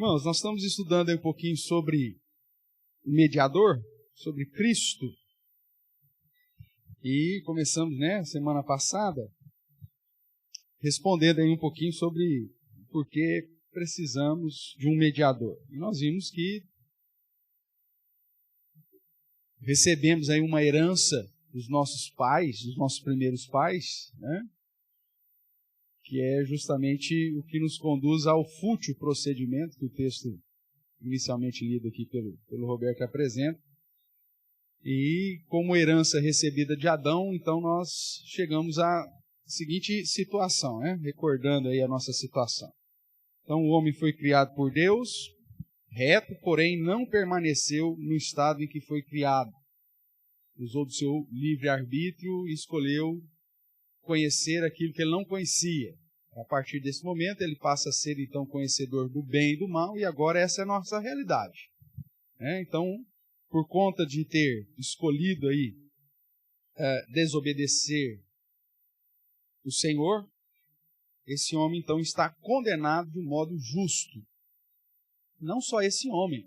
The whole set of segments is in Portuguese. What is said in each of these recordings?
Irmãos, nós estamos estudando aí um pouquinho sobre o mediador, sobre Cristo. E começamos, semana passada, respondendo aí um pouquinho sobre por que precisamos de um mediador. E nós vimos que recebemos aí uma herança dos nossos pais, dos nossos primeiros pais, que é justamente o que nos conduz ao fútil procedimento que o texto inicialmente lido aqui pelo Roberto apresenta. E como herança recebida de Adão, então nós chegamos à seguinte situação, recordando aí a nossa situação. Então o homem foi criado por Deus, reto, porém não permaneceu no estado em que foi criado. Usou do seu livre-arbítrio e escolheu conhecer aquilo que ele não conhecia. A partir desse momento ele passa a ser então conhecedor do bem e do mal, e agora essa é a nossa realidade. Então, por conta de ter escolhido aí desobedecer o Senhor, esse homem então está condenado de um modo justo. Não só esse homem.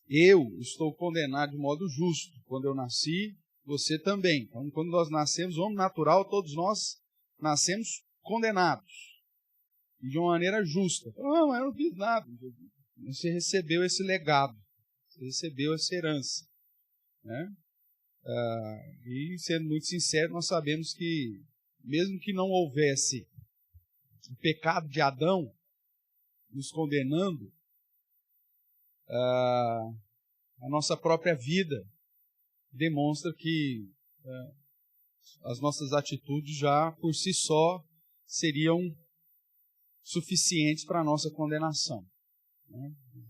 Eu estou condenado de modo justo. Quando eu nasci, você também. Então, quando nós nascemos, homem natural, todos nós nascemos condenados. E de uma maneira justa. Não, eu não fiz nada. Você recebeu esse legado. Você recebeu essa herança. E, sendo muito sincero, nós sabemos que, mesmo que não houvesse o pecado de Adão nos condenando, a nossa própria vida demonstra que as nossas atitudes já por si só seriam suficientes para a nossa condenação.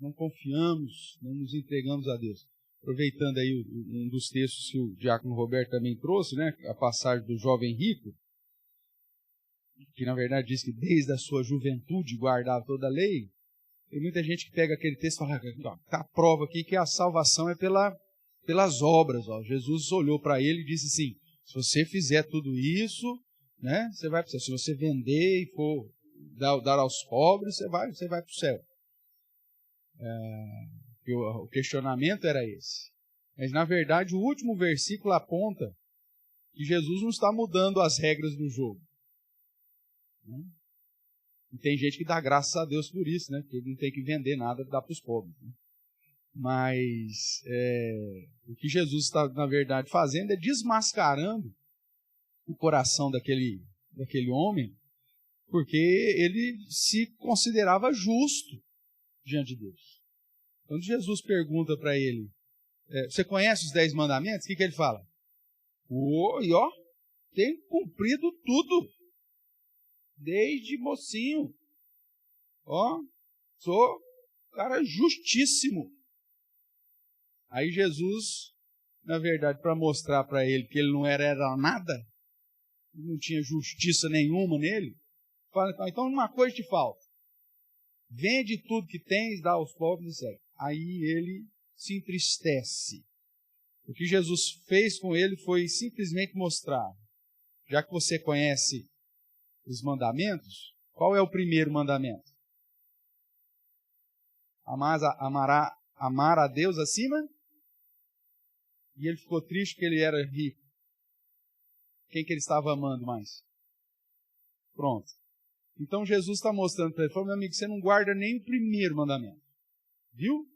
Não confiamos, não nos entregamos a Deus. Aproveitando aí um dos textos que o diácono Roberto também trouxe, a passagem do jovem rico, que na verdade diz que desde a sua juventude guardava toda a lei. Tem muita gente que pega aquele texto e fala, está a prova aqui que a salvação é pelas obras. Jesus olhou para ele e disse assim, se você fizer tudo isso, você vai para o céu. Se você vender e for dar aos pobres, você vai para o céu. O questionamento era esse. Mas na verdade o último versículo aponta que Jesus não está mudando as regras do jogo. E tem gente que dá graças a Deus por isso, porque ele não tem que vender nada, dá para os pobres. Mas o que Jesus está, na verdade, fazendo é desmascarando o coração daquele homem, porque ele se considerava justo diante de Deus. Quando Jesus pergunta para ele, você conhece os 10 mandamentos? O que ele fala? Tem cumprido tudo. Desde mocinho. Sou cara justíssimo. Aí Jesus, na verdade, para mostrar para ele que ele não era nada, não tinha justiça nenhuma nele, fala, então uma coisa te falta. Vende tudo que tens, dá aos pobres e segue. Aí ele se entristece. O que Jesus fez com ele foi simplesmente mostrar, já que você conhece os mandamentos, qual é o primeiro mandamento? Amar a Deus acima? E ele ficou triste porque ele era rico. Quem que ele estava amando mais? Pronto. Então Jesus está mostrando para ele, meu amigo, você não guarda nem o primeiro mandamento. Viu?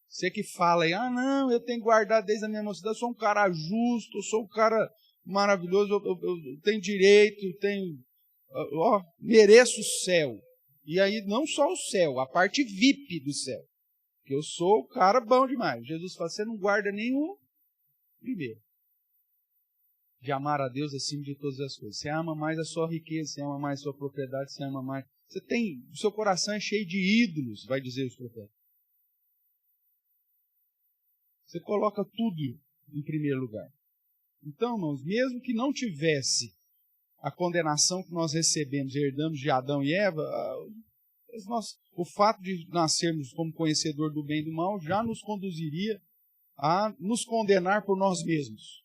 Você que fala aí, não, eu tenho que guardar desde a minha mocidade, eu sou um cara justo, eu sou um cara maravilhoso, eu tenho direito, eu tenho... mereço o céu. E aí não só o céu, a parte VIP do céu. Porque eu sou o cara bom demais. Jesus fala, você não guarda nem o primeiro. De amar a Deus acima de todas as coisas. Você ama mais a sua riqueza, você ama mais a sua propriedade, você ama mais... o seu coração é cheio de ídolos, vai dizer os profetas. Você coloca tudo em primeiro lugar. Então, irmãos, mesmo que não tivesse a condenação que nós recebemos, herdamos de Adão e Eva, o fato de nascermos como conhecedor do bem e do mal já nos conduziria a nos condenar por nós mesmos.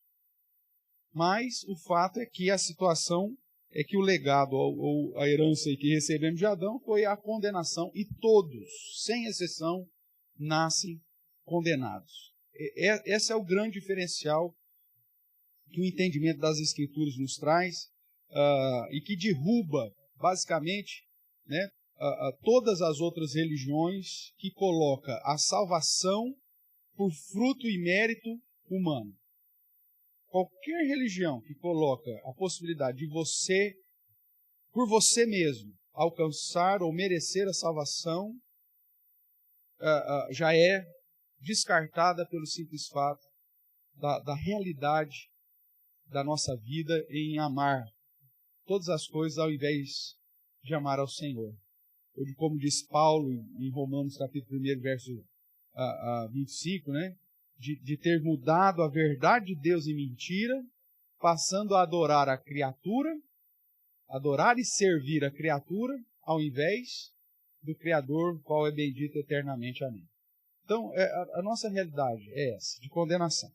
Mas o fato é que a situação é que o legado ou a herança que recebemos de Adão foi a condenação, e todos, sem exceção, nascem condenados. Esse é o grande diferencial que o entendimento das Escrituras nos traz, e que derruba, basicamente, né, todas as outras religiões que colocam a salvação por fruto e mérito humano. Qualquer religião que coloca a possibilidade de você, por você mesmo, alcançar ou merecer a salvação, já é descartada pelo simples fato da realidade da nossa vida em amar todas as coisas ao invés de amar ao Senhor. Como diz Paulo em Romanos capítulo 1, verso 25, né? De ter mudado a verdade de Deus em mentira, passando a adorar a criatura, adorar e servir a criatura, ao invés do Criador, qual é bendito eternamente. Amém. Então, a nossa realidade é essa, de condenação.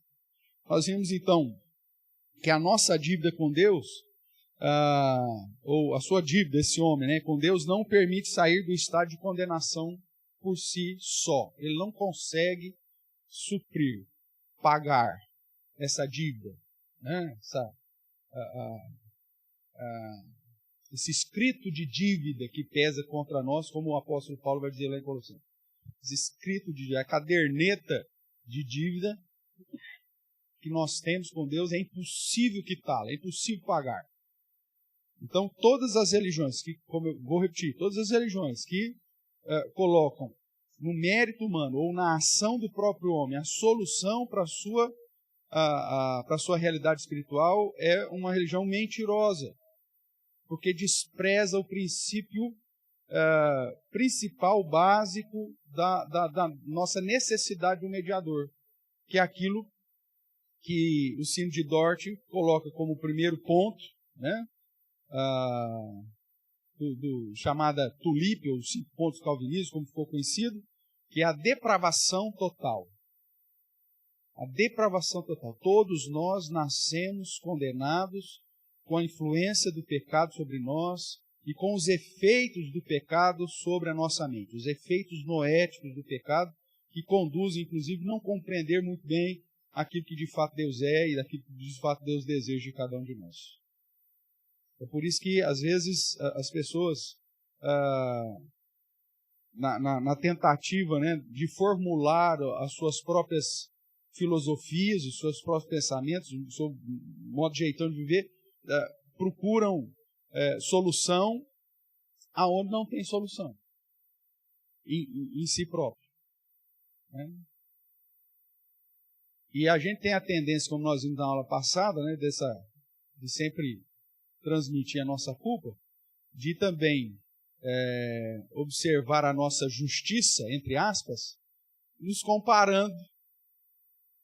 Nós vimos, então, que a nossa dívida com Deus, ou a sua dívida, esse homem, né, com Deus, não permite sair do estado de condenação por si só. Ele não consegue suprir, pagar essa dívida, né, esse escrito de dívida que pesa contra nós, como o apóstolo Paulo vai dizer lá em Colossenses. Esse escrito de dívida, a caderneta de dívida que nós temos com Deus, é impossível quitá-la, é impossível pagar. Então, todas as religiões, como eu vou repetir, todas as religiões que colocam no mérito humano ou na ação do próprio homem a solução para a sua realidade espiritual, é uma religião mentirosa, porque despreza o princípio principal, básico da nossa necessidade de um mediador, que é aquilo que o sino de Dort coloca como primeiro ponto, né, chamada tulipe, ou 5 pontos calvinistas, como ficou conhecido, que é a depravação total. A depravação total. Todos nós nascemos condenados com a influência do pecado sobre nós e com os efeitos do pecado sobre a nossa mente. Os efeitos noéticos do pecado que conduzem, inclusive, a não compreender muito bem aquilo que de fato Deus é e aquilo que de fato Deus deseja de cada um de nós. É por isso que, às vezes, as pessoas, na tentativa, né, de formular as suas próprias filosofias, os seus próprios pensamentos, o seu modo de jeitão de viver, procuram solução aonde não tem solução, em si próprio. Né? E a gente tem a tendência, como nós vimos na aula passada, né, de sempre transmitir a nossa culpa, de também observar a nossa justiça, entre aspas, nos comparando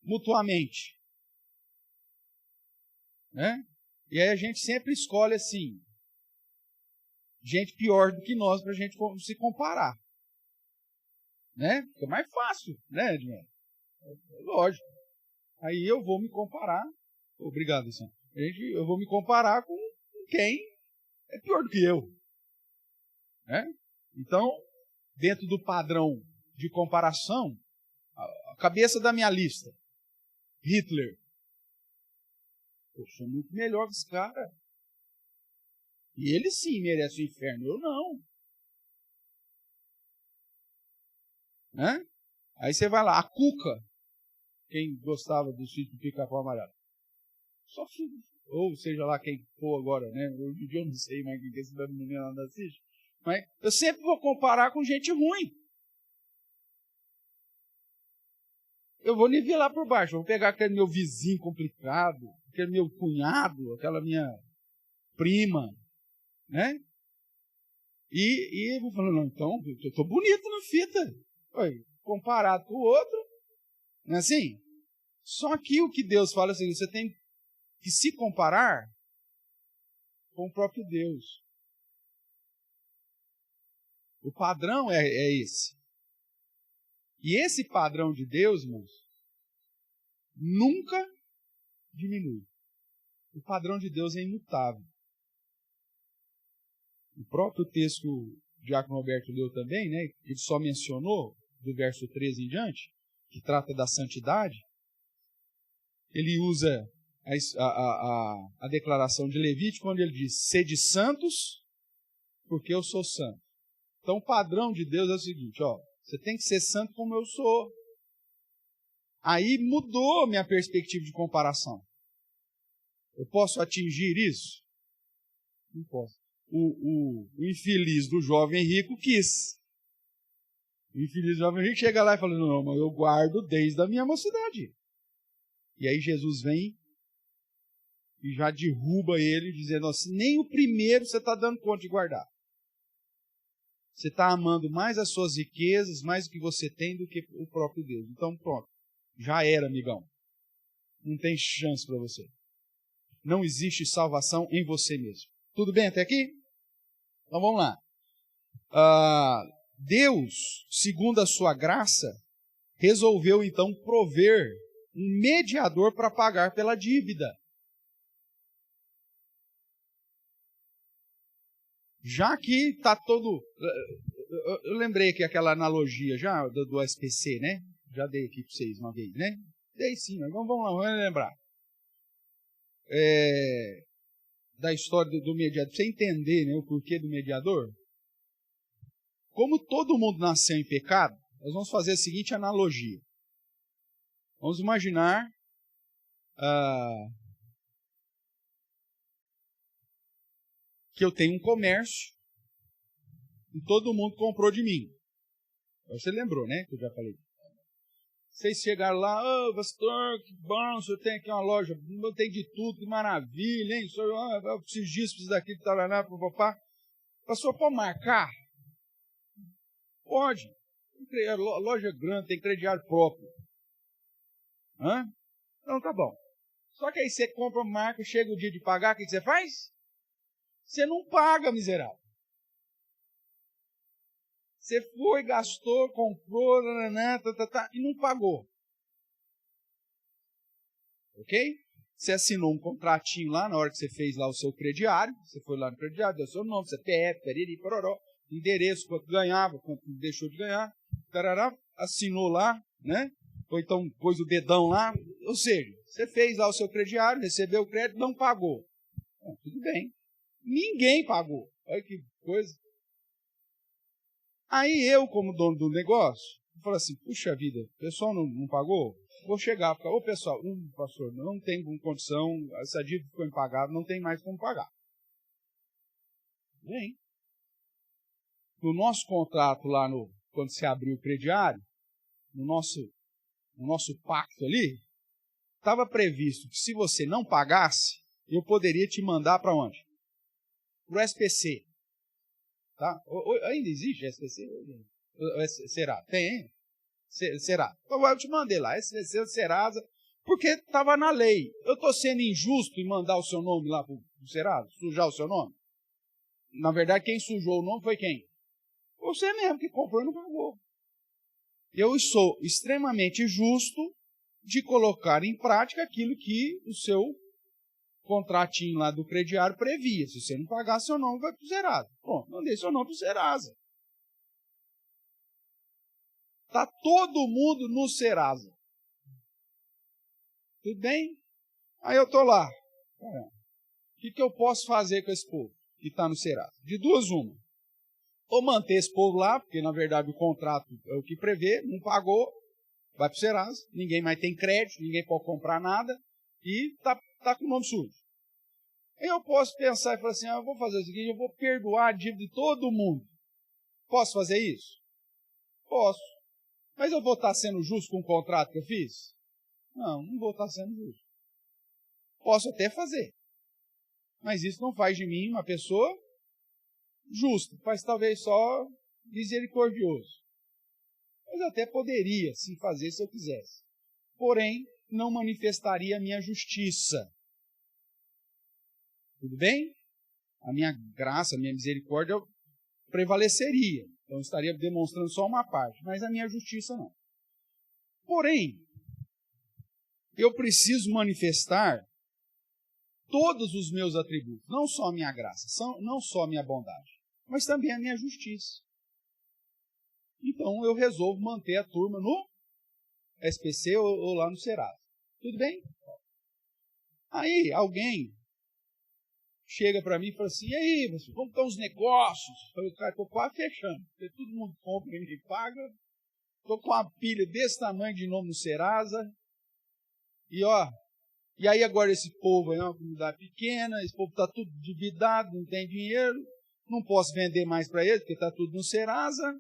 mutuamente. Né? E aí a gente sempre escolhe assim, gente pior do que nós para a gente se comparar. Né? Fica mais fácil, né, Edmar? Lógico. Aí eu vou me comparar. Obrigado, Sam. Eu vou me comparar com quem é pior do que eu. Né? Então, dentro do padrão de comparação, a cabeça da minha lista, Hitler. Eu sou muito melhor que esse cara. E ele sim merece o inferno, eu não. Né? Aí você vai lá, a Cuca, quem gostava do sítio do Pica-Pau Amarelo. Só filho, ou seja lá quem for agora, né? Hoje em dia eu não sei mais quem que esse menino anda assiste. Mas eu sempre vou comparar com gente ruim. Eu vou nivelar por baixo. Eu vou pegar aquele meu vizinho complicado, aquele meu cunhado, aquela minha prima, né? E vou falando, não, então, eu estou bonito na fita. Oi, comparado com o outro, não é assim? Só que o que Deus fala é assim, você tem que se comparar com o próprio Deus. O padrão é esse. E esse padrão de Deus, irmãos, nunca diminui. O padrão de Deus é imutável. O próprio texto que o Diácono Roberto leu também, né, ele só mencionou, do verso 13 em diante, que trata da santidade, ele usa a declaração de Levítico, quando ele diz, sede santos, porque eu sou santo. Então, o padrão de Deus é o seguinte, ó, você tem que ser santo como eu sou. Aí mudou minha perspectiva de comparação. Eu posso atingir isso? Não posso. O infeliz do jovem rico quis. O infeliz do jovem rico chega lá e fala, não, mas eu guardo desde a minha mocidade. E aí Jesus vem e já derruba ele, dizendo assim, nem o primeiro você está dando conta de guardar. Você está amando mais as suas riquezas, mais o que você tem do que o próprio Deus. Então pronto, já era, amigão. Não tem chance para você. Não existe salvação em você mesmo. Tudo bem até aqui? Então vamos lá. Deus, segundo a sua graça, resolveu então prover um mediador para pagar pela dívida. Já que está todo... Eu lembrei aqui aquela analogia já do SPC, né? Já dei aqui para vocês uma vez, né? Dei sim, mas vamos lá, vamos lembrar. Da história do mediador, para você entender, né, o porquê do mediador. Como todo mundo nasceu em pecado, nós vamos fazer a seguinte analogia. Vamos imaginar que eu tenho um comércio e todo mundo comprou de mim. Você lembrou, né? Que eu já falei. Vocês chegaram lá, pastor, que bom, o senhor tem aqui uma loja, tem de tudo, que maravilha, hein? O senhor, eu preciso disso, preciso daquilo, taraná, papapá. Pastor, pode marcar? Pode. A loja é grande, tem crediário próprio. Hã? Então tá bom. Só que aí você compra, marca, chega o dia de pagar, o que você faz? Você não paga, miserável. Você foi, gastou, comprou, e não pagou. Ok? Você assinou um contratinho lá na hora que você fez lá o seu crediário. Você foi lá no crediário, deu seu nome, CPF, periri, pororó, endereço, quanto ganhava, quanto deixou de ganhar, tarará, assinou lá, né? Ou então pôs o dedão lá. Ou seja, você fez lá o seu crediário, recebeu o crédito, não pagou. Tudo bem. Ninguém pagou. Olha que coisa. Aí eu, como dono do negócio, falo assim, puxa vida, o pessoal não pagou? Vou chegar, ô pessoal, pastor, não tem condição, essa dívida ficou impagada, não tem mais como pagar. Bem, no nosso contrato lá, quando você abriu o crediário, no nosso pacto ali, estava previsto que se você não pagasse, eu poderia te mandar para onde? Para o SPC. Tá? Ainda existe SPC? Será? Tem, hein? Será? Então eu te mandei lá, SPC, Serasa, porque estava na lei. Eu estou sendo injusto em mandar o seu nome lá para o Serasa, sujar o seu nome? Na verdade, quem sujou o nome foi quem? Você mesmo, que comprou e não pagou. Eu sou extremamente justo de colocar em prática aquilo que o seu contratinho lá do crediário previa. Se você não pagar, seu nome vai para o Serasa. Pronto, mandei seu nome para o Serasa. Está todo mundo no Serasa. Tudo bem? Aí eu estou lá. O que eu posso fazer com esse povo que está no Serasa? De duas, uma. Ou manter esse povo lá, porque na verdade o contrato é o que prevê, não pagou, vai para o Serasa, ninguém mais tem crédito, ninguém pode comprar nada e está com o nome sujo. Aí eu posso pensar e falar assim, eu vou fazer o seguinte, eu vou perdoar a dívida de todo mundo. Posso fazer isso? Posso. Mas eu vou estar sendo justo com o contrato que eu fiz? Não vou estar sendo justo. Posso até fazer. Mas isso não faz de mim uma pessoa justa. Faz talvez só misericordioso. Mas eu até poderia, sim, fazer se eu quisesse. Porém, não manifestaria a minha justiça. Tudo bem? A minha graça, a minha misericórdia prevaleceria. Então, eu estaria demonstrando só uma parte, mas a minha justiça não. Porém, eu preciso manifestar todos os meus atributos, não só a minha graça, não só a minha bondade. mas também a minha justiça. Então eu resolvo manter a turma no SPC ou lá no Serasa. Tudo bem? Aí alguém chega para mim e fala assim, e aí, como estão os negócios? Eu falei, cara, estou quase fechando, porque todo mundo compra e ninguém paga. Estou com uma pilha desse tamanho de novo no Serasa. E aí agora esse povo aí é uma comunidade pequena, esse povo está tudo endividado, não tem dinheiro, não posso vender mais para eles, porque está tudo no Serasa.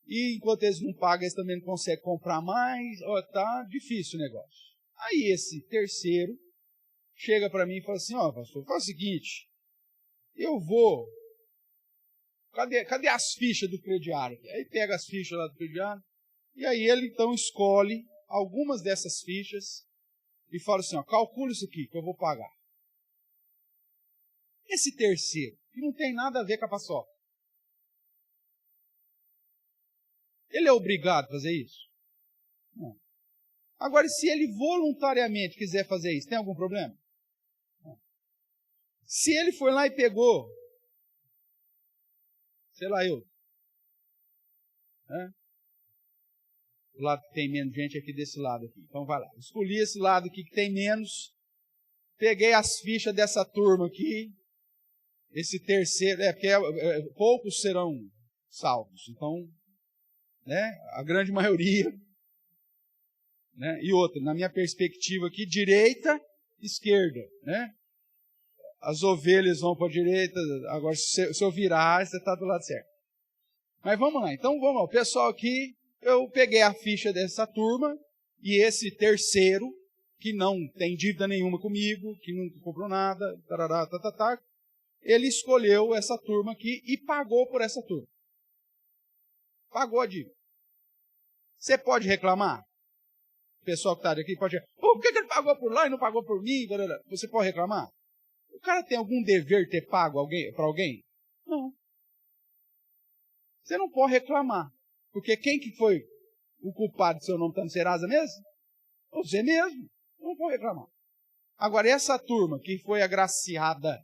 E enquanto eles não pagam, eles também não conseguem comprar mais. Tá difícil o negócio. Aí esse terceiro chega para mim e fala assim, pastor, faz o seguinte, eu vou... Cadê as fichas do crediário? Aí pega as fichas lá do crediário, e aí ele então escolhe algumas dessas fichas e fala assim, calcula isso aqui que eu vou pagar. Esse terceiro, que não tem nada a ver com a paçoca, ele é obrigado a fazer isso? Não. Agora, se ele voluntariamente quiser fazer isso, tem algum problema? Não. Se ele foi lá e pegou, sei lá eu, o lado que tem menos gente aqui desse lado aqui. Então vai lá. Escolhi esse lado aqui que tem menos. Peguei as fichas dessa turma aqui. Esse terceiro, porque poucos serão salvos. Então, a grande maioria. E outra, na minha perspectiva aqui, direita, esquerda. As ovelhas vão para a direita. Agora, se eu virar, você está do lado certo. Mas vamos lá. Então, vamos lá. O pessoal aqui... Eu peguei a ficha dessa turma e esse terceiro, que não tem dívida nenhuma comigo, que nunca comprou nada, ele escolheu essa turma aqui e pagou por essa turma. Pagou a dívida. Você pode reclamar? O pessoal que está aqui pode reclamar. Por que ele pagou por lá e não pagou por mim? Você pode reclamar? O cara tem algum dever de ter pago para alguém? Não. Você não pode reclamar. Porque quem que foi o culpado do seu nome estar no Serasa mesmo? Você mesmo. Não pode reclamar. Agora, essa turma que foi agraciada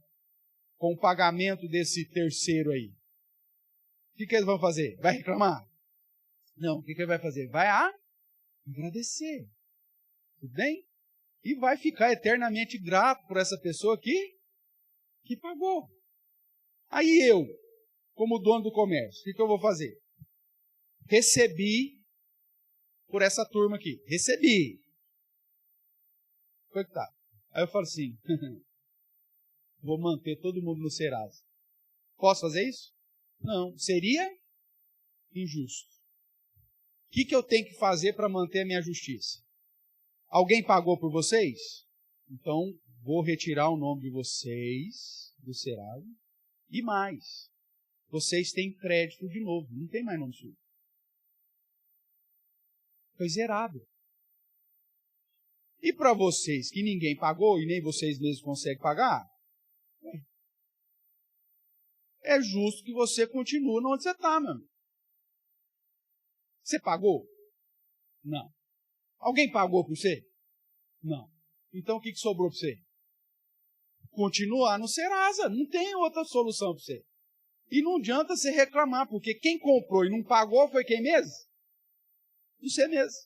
com o pagamento desse terceiro aí, o que eles vão fazer? Vai reclamar? Não. O que ele vai fazer? Vai agradecer. Tudo bem? E vai ficar eternamente grato por essa pessoa que pagou. Aí eu, como dono do comércio, o que eu vou fazer? Recebi por essa turma aqui. Recebi. Foi que tá. Aí eu falo assim, vou manter todo mundo no Serasa. Posso fazer isso? Não. Seria injusto. O que eu tenho que fazer para manter a minha justiça? Alguém pagou por vocês? Então, vou retirar o nome de vocês do Serasa. E mais, vocês têm crédito de novo. Não tem mais nome sujo. Foi zerado. E para vocês que ninguém pagou e nem vocês mesmos conseguem pagar, é justo que você continue onde você está, meu amigo. Você pagou? Não. Alguém pagou para você? Não. Então o que sobrou para você? Continuar no Serasa. Não tem outra solução para você. E não adianta você reclamar, porque quem comprou e não pagou foi quem mesmo? Você mesmo.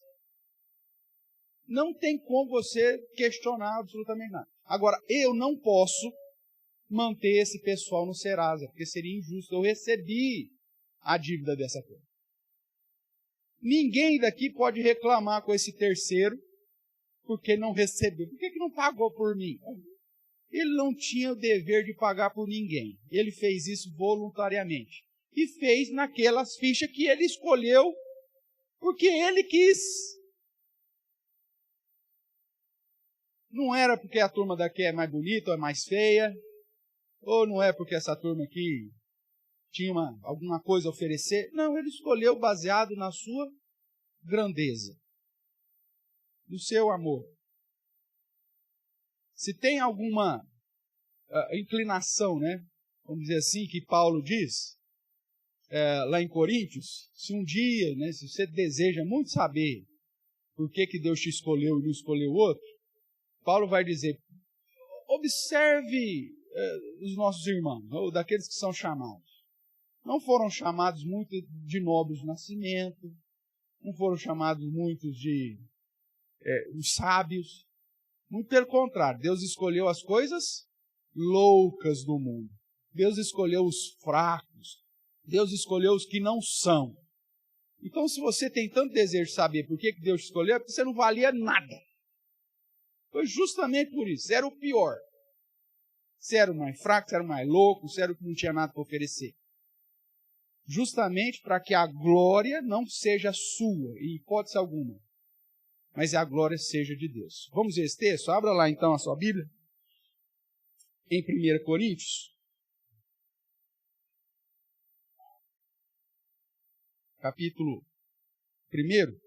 Não tem como você questionar absolutamente nada. Agora, eu não posso manter esse pessoal no Serasa, porque seria injusto. Eu recebi a dívida dessa coisa. Ninguém daqui pode reclamar com esse terceiro, porque não recebeu. Por que não pagou por mim? Ele não tinha o dever de pagar por ninguém. Ele fez isso voluntariamente. E fez naquelas fichas que ele escolheu, porque ele quis. Não era porque a turma daqui é mais bonita ou é mais feia, ou não é porque essa turma aqui tinha alguma coisa a oferecer. Não, ele escolheu baseado na sua grandeza, no seu amor. Se tem alguma inclinação, vamos dizer assim, que Paulo diz, lá em Coríntios, se um dia, se você deseja muito saber por que Deus te escolheu e não escolheu outro, Paulo vai dizer, observe os nossos irmãos, ou daqueles que são chamados. Não foram chamados muito de nobres de nascimento, não foram chamados muitos de os sábios. Muito pelo contrário, Deus escolheu as coisas loucas do mundo. Deus escolheu os fracos. Deus escolheu os que não são. Então, se você tem tanto desejo de saber por que Deus te escolheu, é porque você não valia nada. Foi justamente por isso. Você era o pior. Você era o mais fraco, você era o mais louco, você era o que não tinha nada para oferecer. Justamente para que a glória não seja sua, em hipótese alguma, mas a glória seja de Deus. Vamos ver esse texto? Abra lá então a sua Bíblia. Em 1 Coríntios. Capítulo 1.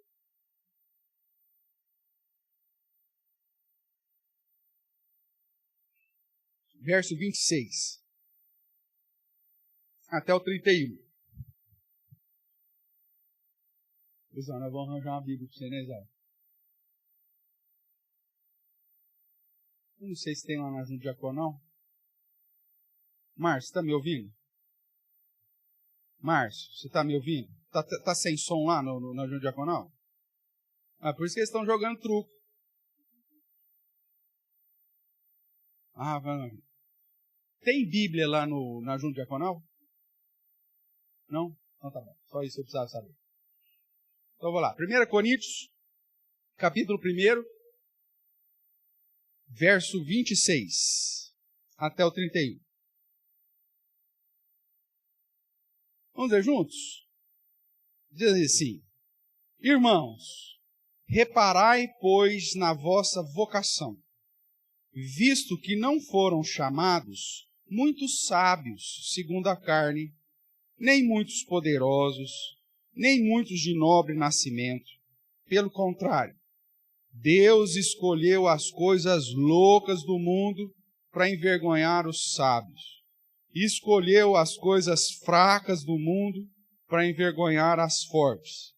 Verso 26. Até o 31. Pessoal, nós vamos arranjar uma Bíblia para você, né, Zé? Eu não sei se tem lá na Junta Diaconal. Márcio, você está me ouvindo? Márcio, você está me ouvindo? Tá sem som lá na Junta Diaconal? Ah, por isso que eles estão jogando truco. Ah, vai. Tem Bíblia lá na Junta Diaconal? Não? Então tá bom. Só isso eu precisava saber. Então vou lá. 1 Coríntios, capítulo 1, verso 26 até o 31. Vamos ler juntos? Diz assim: Irmãos, reparai, pois, na vossa vocação, visto que não foram chamados muitos sábios, segundo a carne, nem muitos poderosos, nem muitos de nobre nascimento. Pelo contrário, Deus escolheu as coisas loucas do mundo para envergonhar os sábios. Escolheu as coisas fracas do mundo para envergonhar as fortes.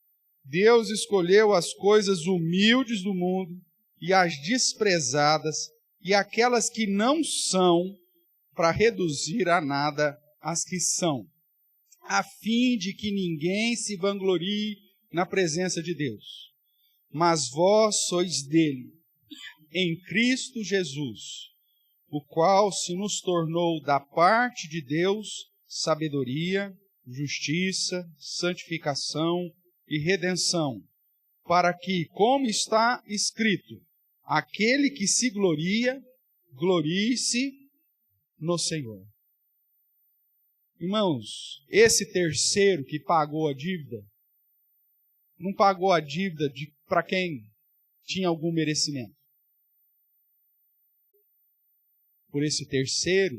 Deus escolheu as coisas humildes do mundo e as desprezadas e aquelas que não são para reduzir a nada as que são, a fim de que ninguém se vanglorie na presença de Deus. Mas vós sois dele, em Cristo Jesus, o qual se nos tornou da parte de Deus sabedoria, justiça, santificação e redenção, para que, como está escrito, aquele que se gloria, glorie-se no Senhor. Irmãos, esse terceiro que pagou a dívida, não pagou a dívida para quem tinha algum merecimento. Por esse terceiro,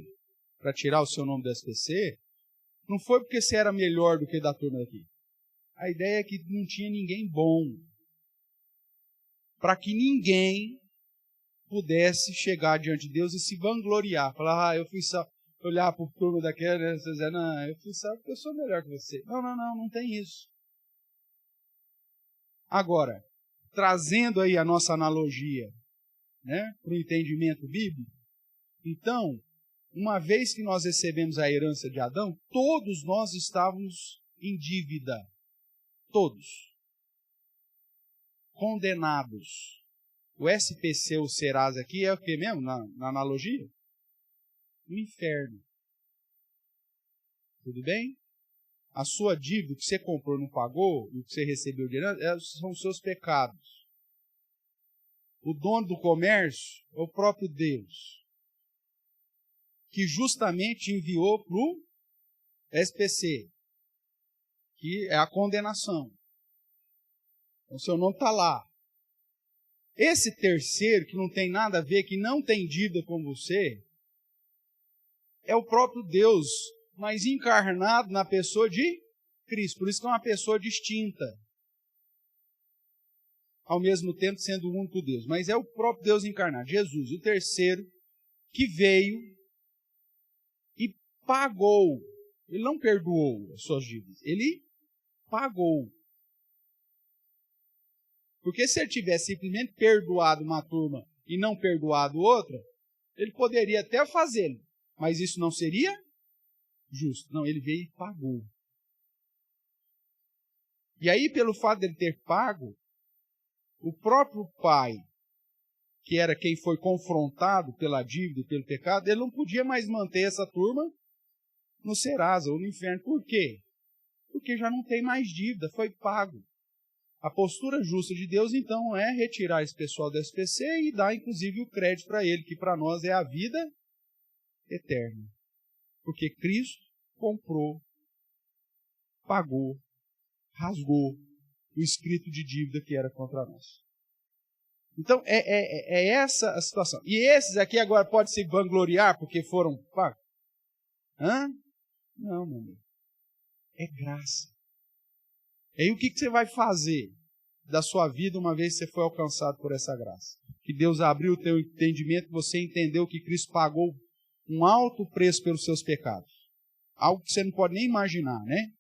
para tirar o seu nome do SPC, não foi porque você era melhor do que da turma daqui. A ideia é que não tinha ninguém bom. Para que ninguém pudesse chegar diante de Deus e se vangloriar. Falar, eu fui só olhar para o turma daquela, né? Você dizer, não, eu fui só porque eu sou melhor que você. Não tem isso. Agora, trazendo aí a nossa analogia, né, para o entendimento bíblico, então, uma vez que nós recebemos a herança de Adão, todos nós estávamos em dívida. Todos. Condenados. O SPC, o Serasa aqui, é o que mesmo, na analogia? O inferno. Tudo bem? A sua dívida, que você comprou não pagou, e o que você recebeu de herança, são os seus pecados. O dono do comércio é o próprio Deus, que justamente enviou para o SPC, que é a condenação. O seu nome está lá. Esse terceiro, que não tem nada a ver, que não tem dívida com você, é o próprio Deus, mas encarnado na pessoa de Cristo. Por isso que é uma pessoa distinta. Ao mesmo tempo sendo o único Deus. Mas é o próprio Deus encarnado, Jesus, o terceiro, que veio e pagou. Ele não perdoou as suas dívidas, ele pagou. Porque se ele tivesse simplesmente perdoado uma turma e não perdoado outra, ele poderia até fazê-lo, mas isso não seria justo. Não, ele veio e pagou. E aí, pelo fato dele ter pago, o próprio pai, que era quem foi confrontado pela dívida e pelo pecado, ele não podia mais manter essa turma no Serasa ou no inferno. Por quê? Porque já não tem mais dívida, foi pago. A postura justa de Deus, então, é retirar esse pessoal do SPC e dar, inclusive, o crédito para ele, que para nós é a vida eterna. Porque Cristo comprou, pagou, rasgou o escrito de dívida que era contra nós. Então, é essa a situação. E esses aqui agora podem se vangloriar porque foram pagos? Não, meu amigo. É graça. E aí o que você vai fazer da sua vida uma vez que você foi alcançado por essa graça? Que Deus abriu o teu entendimento, você entendeu que Cristo pagou um alto preço pelos seus pecados. Algo que você não pode nem imaginar, né?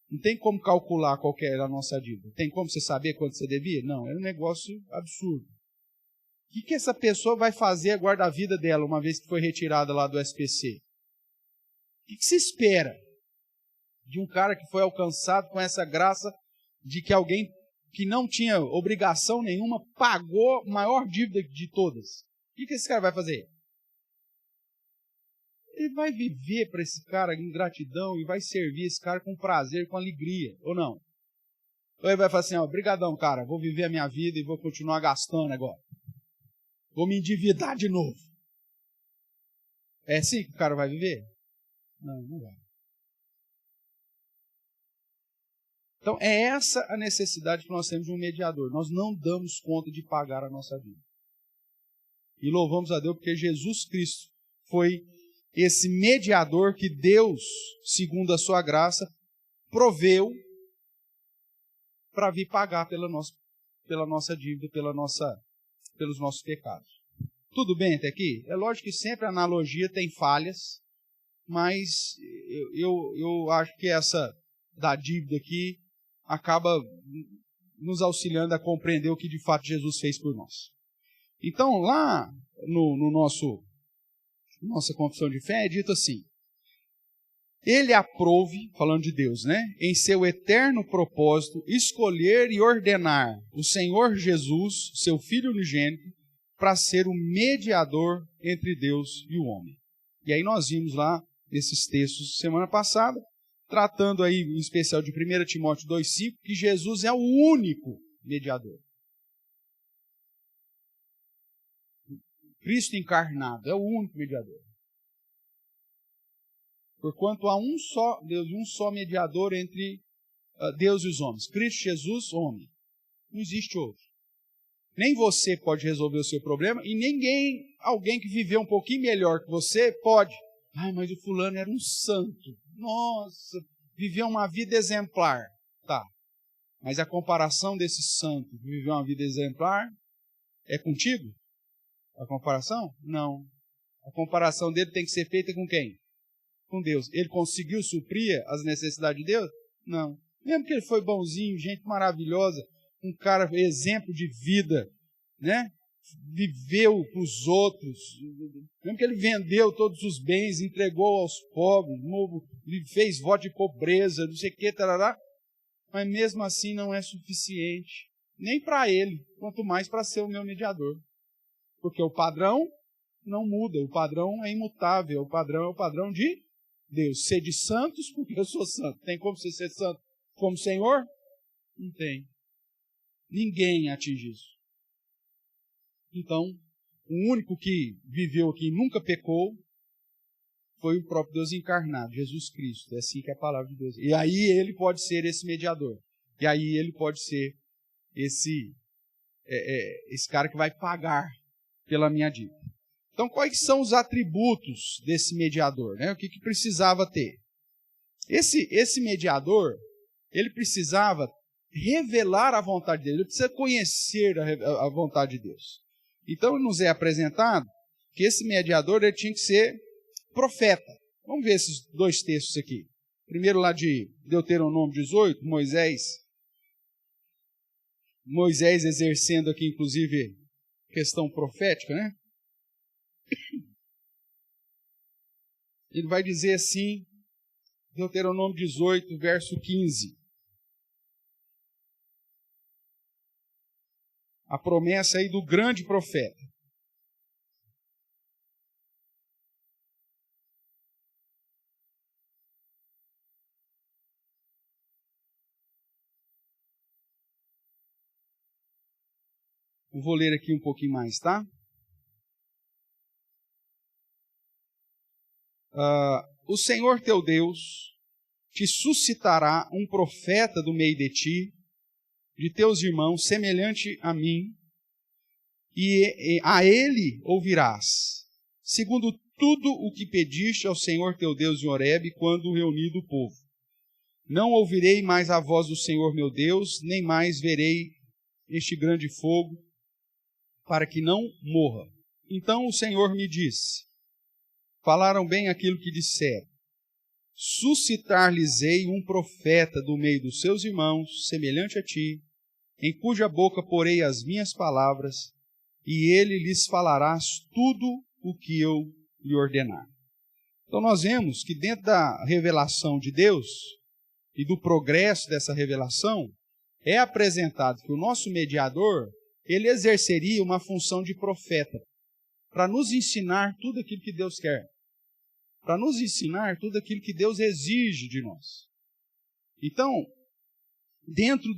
Não tem como calcular qual que era a nossa dívida. Tem como você saber quanto você devia? Não, é um negócio absurdo. O que essa pessoa vai fazer agora da vida dela, uma vez que foi retirada lá do SPC? O que se espera de um cara que foi alcançado com essa graça de que alguém que não tinha obrigação nenhuma pagou a maior dívida de todas? O que esse cara vai fazer? Ele vai viver para esse cara em gratidão e vai servir esse cara com prazer, com alegria, ou não? Ou ele vai falar assim, obrigadão, cara, vou viver a minha vida e vou continuar gastando agora. Vou me endividar de novo. É assim que o cara vai viver? Não, não vai. Então, é essa a necessidade que nós temos de um mediador. Nós não damos conta de pagar a nossa vida. E louvamos a Deus porque Jesus Cristo foi esse mediador que Deus, segundo a sua graça, proveu para vir pagar pela nossa dívida, pelos nossos pecados. Tudo bem até aqui? É lógico que sempre a analogia tem falhas, mas eu acho que essa da dívida aqui acaba nos auxiliando a compreender o que de fato Jesus fez por nós. Então, lá no nossa confissão de fé é dito assim: Ele aprove, falando de Deus, né, em seu eterno propósito, escolher e ordenar o Senhor Jesus, seu Filho unigênito, para ser o mediador entre Deus e o homem. E aí nós vimos lá nesses textos semana passada, tratando aí em especial de 1 Timóteo 2,5, que Jesus é o único mediador. Cristo encarnado é o único mediador. Porquanto há um só Deus e um só mediador entre Deus e os homens. Cristo Jesus, homem. Não existe outro. Nem você pode resolver o seu problema e alguém que viveu um pouquinho melhor que você, pode. Ai, mas o fulano era um santo. Nossa, viveu uma vida exemplar. Tá. Mas a comparação desse santo que viveu uma vida exemplar é contigo? A comparação? Não. A comparação dele tem que ser feita com quem? Com Deus. Ele conseguiu suprir as necessidades de Deus? Não. Mesmo que ele foi bonzinho, gente maravilhosa, um cara exemplo de vida, né? Viveu para os outros, mesmo que ele vendeu todos os bens, entregou aos pobres, fez voto de pobreza, não sei o que, tarará, mas mesmo assim não é suficiente, nem para ele, quanto mais para ser o meu mediador, porque o padrão não muda, o padrão é imutável, o padrão é o padrão de Deus. Sede santos, porque eu sou santo. Tem como você ser santo como Senhor? Não tem. Ninguém atinge isso. Então, o único que viveu aqui e nunca pecou foi o próprio Deus encarnado, Jesus Cristo. É assim que é a palavra de Deus. E aí ele pode ser esse mediador. E aí ele pode ser esse cara que vai pagar pela minha dívida. Então, quais são os atributos desse mediador? Né? O que precisava ter? Esse mediador, ele precisava revelar a vontade dele, ele precisa conhecer a vontade de Deus. Então, nos é apresentado que esse mediador ele tinha que ser profeta. Vamos ver esses dois textos aqui. Primeiro lá de Deuteronômio 18, Moisés exercendo aqui, inclusive, questão profética, né? Ele vai dizer assim, Deuteronômio 18, verso 15. A promessa aí do grande profeta. Eu vou ler aqui um pouquinho mais, tá? O Senhor teu Deus te suscitará um profeta do meio de ti, de teus irmãos, semelhante a mim, e a ele ouvirás, segundo tudo o que pediste ao Senhor teu Deus em Horebe, quando reunido o povo. Não ouvirei mais a voz do Senhor meu Deus, nem mais verei este grande fogo, para que não morra. Então o Senhor me disse: falaram bem aquilo que disseram. Suscitar-lhes-ei um profeta do meio dos seus irmãos, semelhante a ti, em cuja boca porei as minhas palavras, e ele lhes falará tudo o que eu lhe ordenar. Então nós vemos que dentro da revelação de Deus e do progresso dessa revelação, é apresentado que o nosso mediador, ele exerceria uma função de profeta, para nos ensinar tudo aquilo que Deus quer, para nos ensinar tudo aquilo que Deus exige de nós. Então, dentro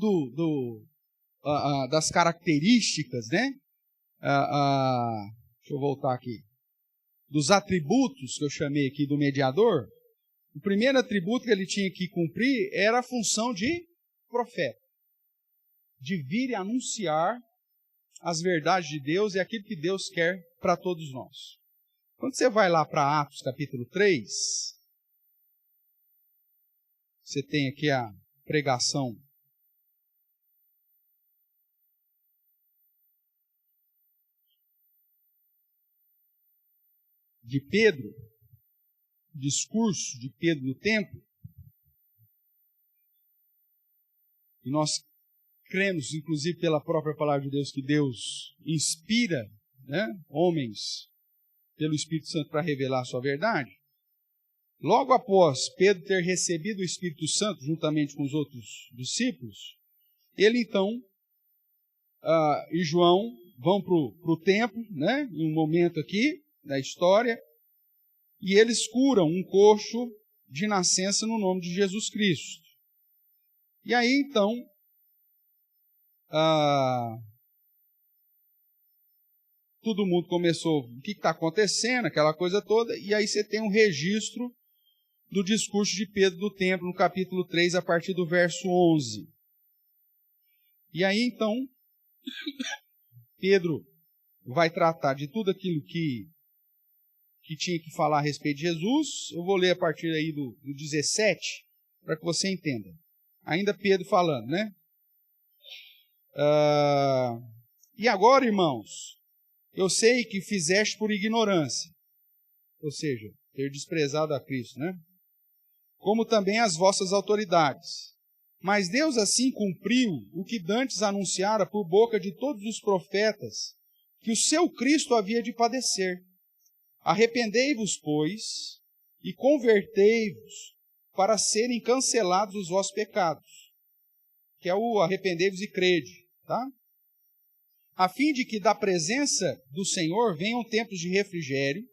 das características, né? Deixa eu voltar aqui. Dos atributos que eu chamei aqui do mediador, o primeiro atributo que ele tinha que cumprir era a função de profeta, de vir e anunciar as verdades de Deus e aquilo que Deus quer para todos nós. Quando você vai lá para Atos capítulo 3, você tem aqui a pregação de Pedro, discurso de Pedro no templo, e nós cremos, inclusive pela própria palavra de Deus, que Deus inspira, né, homens pelo Espírito Santo para revelar a sua verdade. Logo após Pedro ter recebido o Espírito Santo, juntamente com os outros discípulos, ele então e João vão para o templo, né, em um momento aqui da história, e eles curam um coxo de nascença no nome de Jesus Cristo. E aí então, todo mundo começou, o que está acontecendo, aquela coisa toda, e aí você tem um registro do discurso de Pedro do templo, no capítulo 3, a partir do verso 11. E aí então, Pedro vai tratar de tudo aquilo que tinha que falar a respeito de Jesus. Eu vou ler a partir aí do 17, para que você entenda. Ainda Pedro falando, né? E agora, irmãos, eu sei que fizeste por ignorância, ou seja, ter desprezado a Cristo, né? Como também as vossas autoridades. Mas Deus assim cumpriu o que dantes anunciara por boca de todos os profetas, que o seu Cristo havia de padecer. Arrependei-vos, pois, e convertei-vos, para serem cancelados os vossos pecados, que é o arrependei-vos e crede, tá? A fim de que da presença do Senhor venham tempos de refrigério,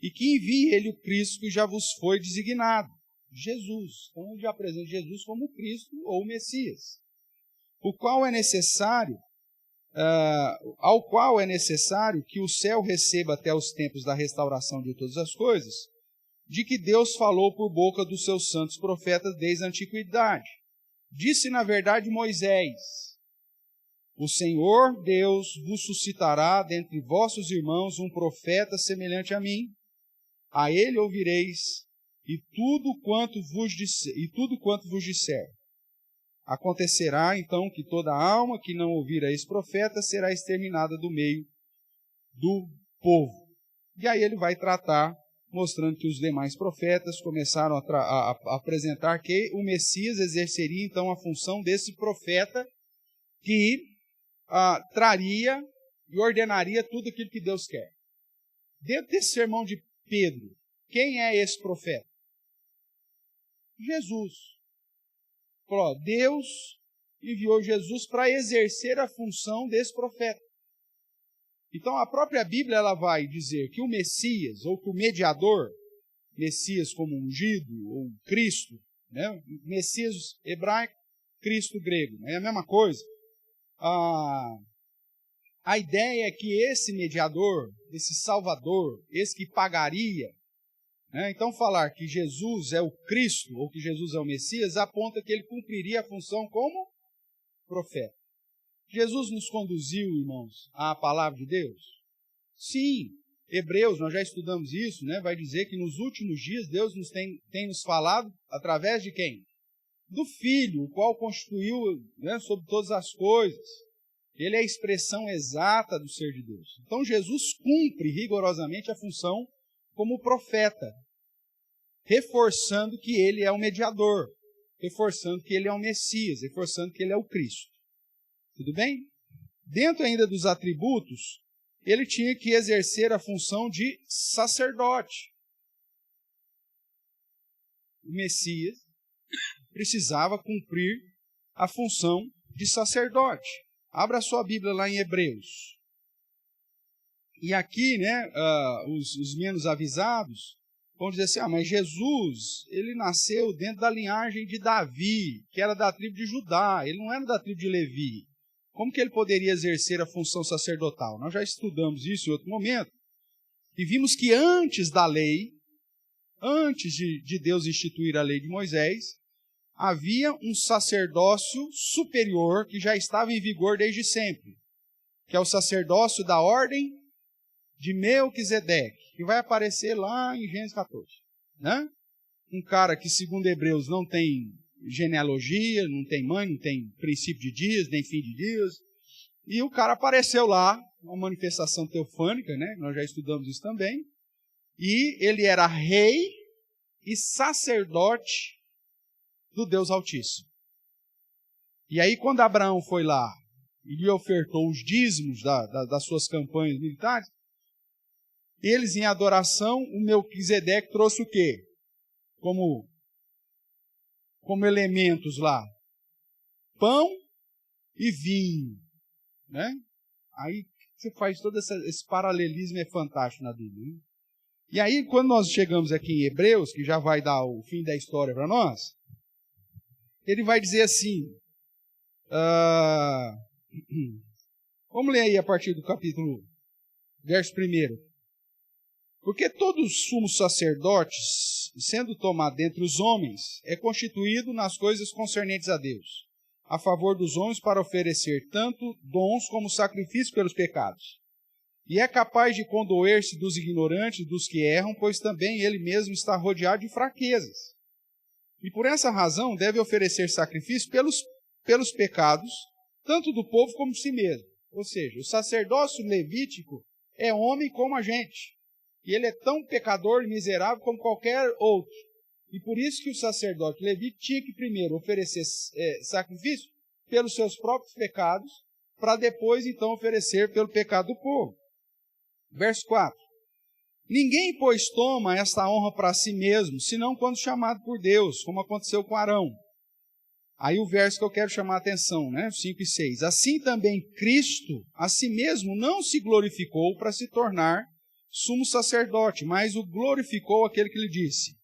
e que envie ele o Cristo que já vos foi designado, Jesus. Então ele já apresenta Jesus como Cristo ou o Messias, ao qual é necessário que o céu receba até os tempos da restauração de todas as coisas, de que Deus falou por boca dos seus santos profetas desde a antiguidade. Disse, na verdade, Moisés: o Senhor Deus vos suscitará dentre vossos irmãos um profeta semelhante a mim. A ele ouvireis, e tudo quanto vos disser. Acontecerá, então, que toda alma que não ouvir a esse profeta será exterminada do meio do povo. E aí ele vai tratar, mostrando que os demais profetas começaram a apresentar que o Messias exerceria, então, a função desse profeta que traria e ordenaria tudo aquilo que Deus quer. Dentro desse sermão de Pedro, quem é esse profeta? Jesus. Falou, Deus enviou Jesus para exercer a função desse profeta. Então, a própria Bíblia ela vai dizer que o Messias, ou que o mediador, Messias como ungido, ou Cristo, né? Messias hebraico, Cristo grego, é a mesma coisa. A ideia é que esse mediador, esse salvador, esse que pagaria, né? Então falar que Jesus é o Cristo, ou que Jesus é o Messias, aponta que ele cumpriria a função como profeta. Jesus nos conduziu, irmãos, à palavra de Deus? Sim. Hebreus, nós já estudamos isso, né? Vai dizer que nos últimos dias Deus tem nos falado através de quem? Do Filho, o qual constituiu, né, sobre todas as coisas. Ele é a expressão exata do ser de Deus. Então Jesus cumpre rigorosamente a função como profeta, reforçando que ele é o mediador, reforçando que ele é o Messias, reforçando que ele é o Cristo. Tudo bem? Dentro ainda dos atributos, ele tinha que exercer a função de sacerdote. O Messias precisava cumprir a função de sacerdote. Abra a sua Bíblia lá em Hebreus. E aqui, né, os menos avisados vão dizer assim, mas Jesus, ele nasceu dentro da linhagem de Davi, que era da tribo de Judá, ele não era da tribo de Levi. Como que ele poderia exercer a função sacerdotal? Nós já estudamos isso em outro momento, e vimos que antes da lei, antes de Deus instituir a lei de Moisés, havia um sacerdócio superior que já estava em vigor desde sempre, que é o sacerdócio da ordem de Melquisedeque, que vai aparecer lá em Gênesis 14. Né? Um cara que, segundo Hebreus, não tem genealogia, não tem mãe, não tem princípio de dias, nem fim de dias. E o cara apareceu lá, uma manifestação teofânica, né? Nós já estudamos isso também. E ele era rei e sacerdote do Deus Altíssimo. E aí, quando Abraão foi lá e lhe ofertou os dízimos das suas campanhas militares, eles, em adoração, o Melquisedeque trouxe o quê? Como elementos lá? Pão e vinho. Né? Aí você faz todo esse paralelismo, é fantástico na Bíblia. Né? E aí, quando nós chegamos aqui em Hebreus, que já vai dar o fim da história para nós, ele vai dizer assim, vamos ler aí a partir do capítulo, verso 1. Porque todo sumo sacerdote, sendo tomado dentre os homens, é constituído nas coisas concernentes a Deus, a favor dos homens para oferecer tanto dons como sacrifício pelos pecados. E é capaz de condoer-se dos ignorantes e dos que erram, pois também ele mesmo está rodeado de fraquezas. E por essa razão deve oferecer sacrifício pelos pecados, tanto do povo como de si mesmo. Ou seja, o sacerdócio levítico é homem como a gente. E ele é tão pecador e miserável como qualquer outro. E por isso que o sacerdote levítico tinha que primeiro oferecer sacrifício pelos seus próprios pecados, para depois então oferecer pelo pecado do povo. Verso 4. Ninguém, pois, toma esta honra para si mesmo, senão quando chamado por Deus, como aconteceu com Arão. Aí o verso que eu quero chamar a atenção, né? 5 e 6. Assim também Cristo, a si mesmo, não se glorificou para se tornar sumo sacerdote, mas o glorificou aquele que lhe disse,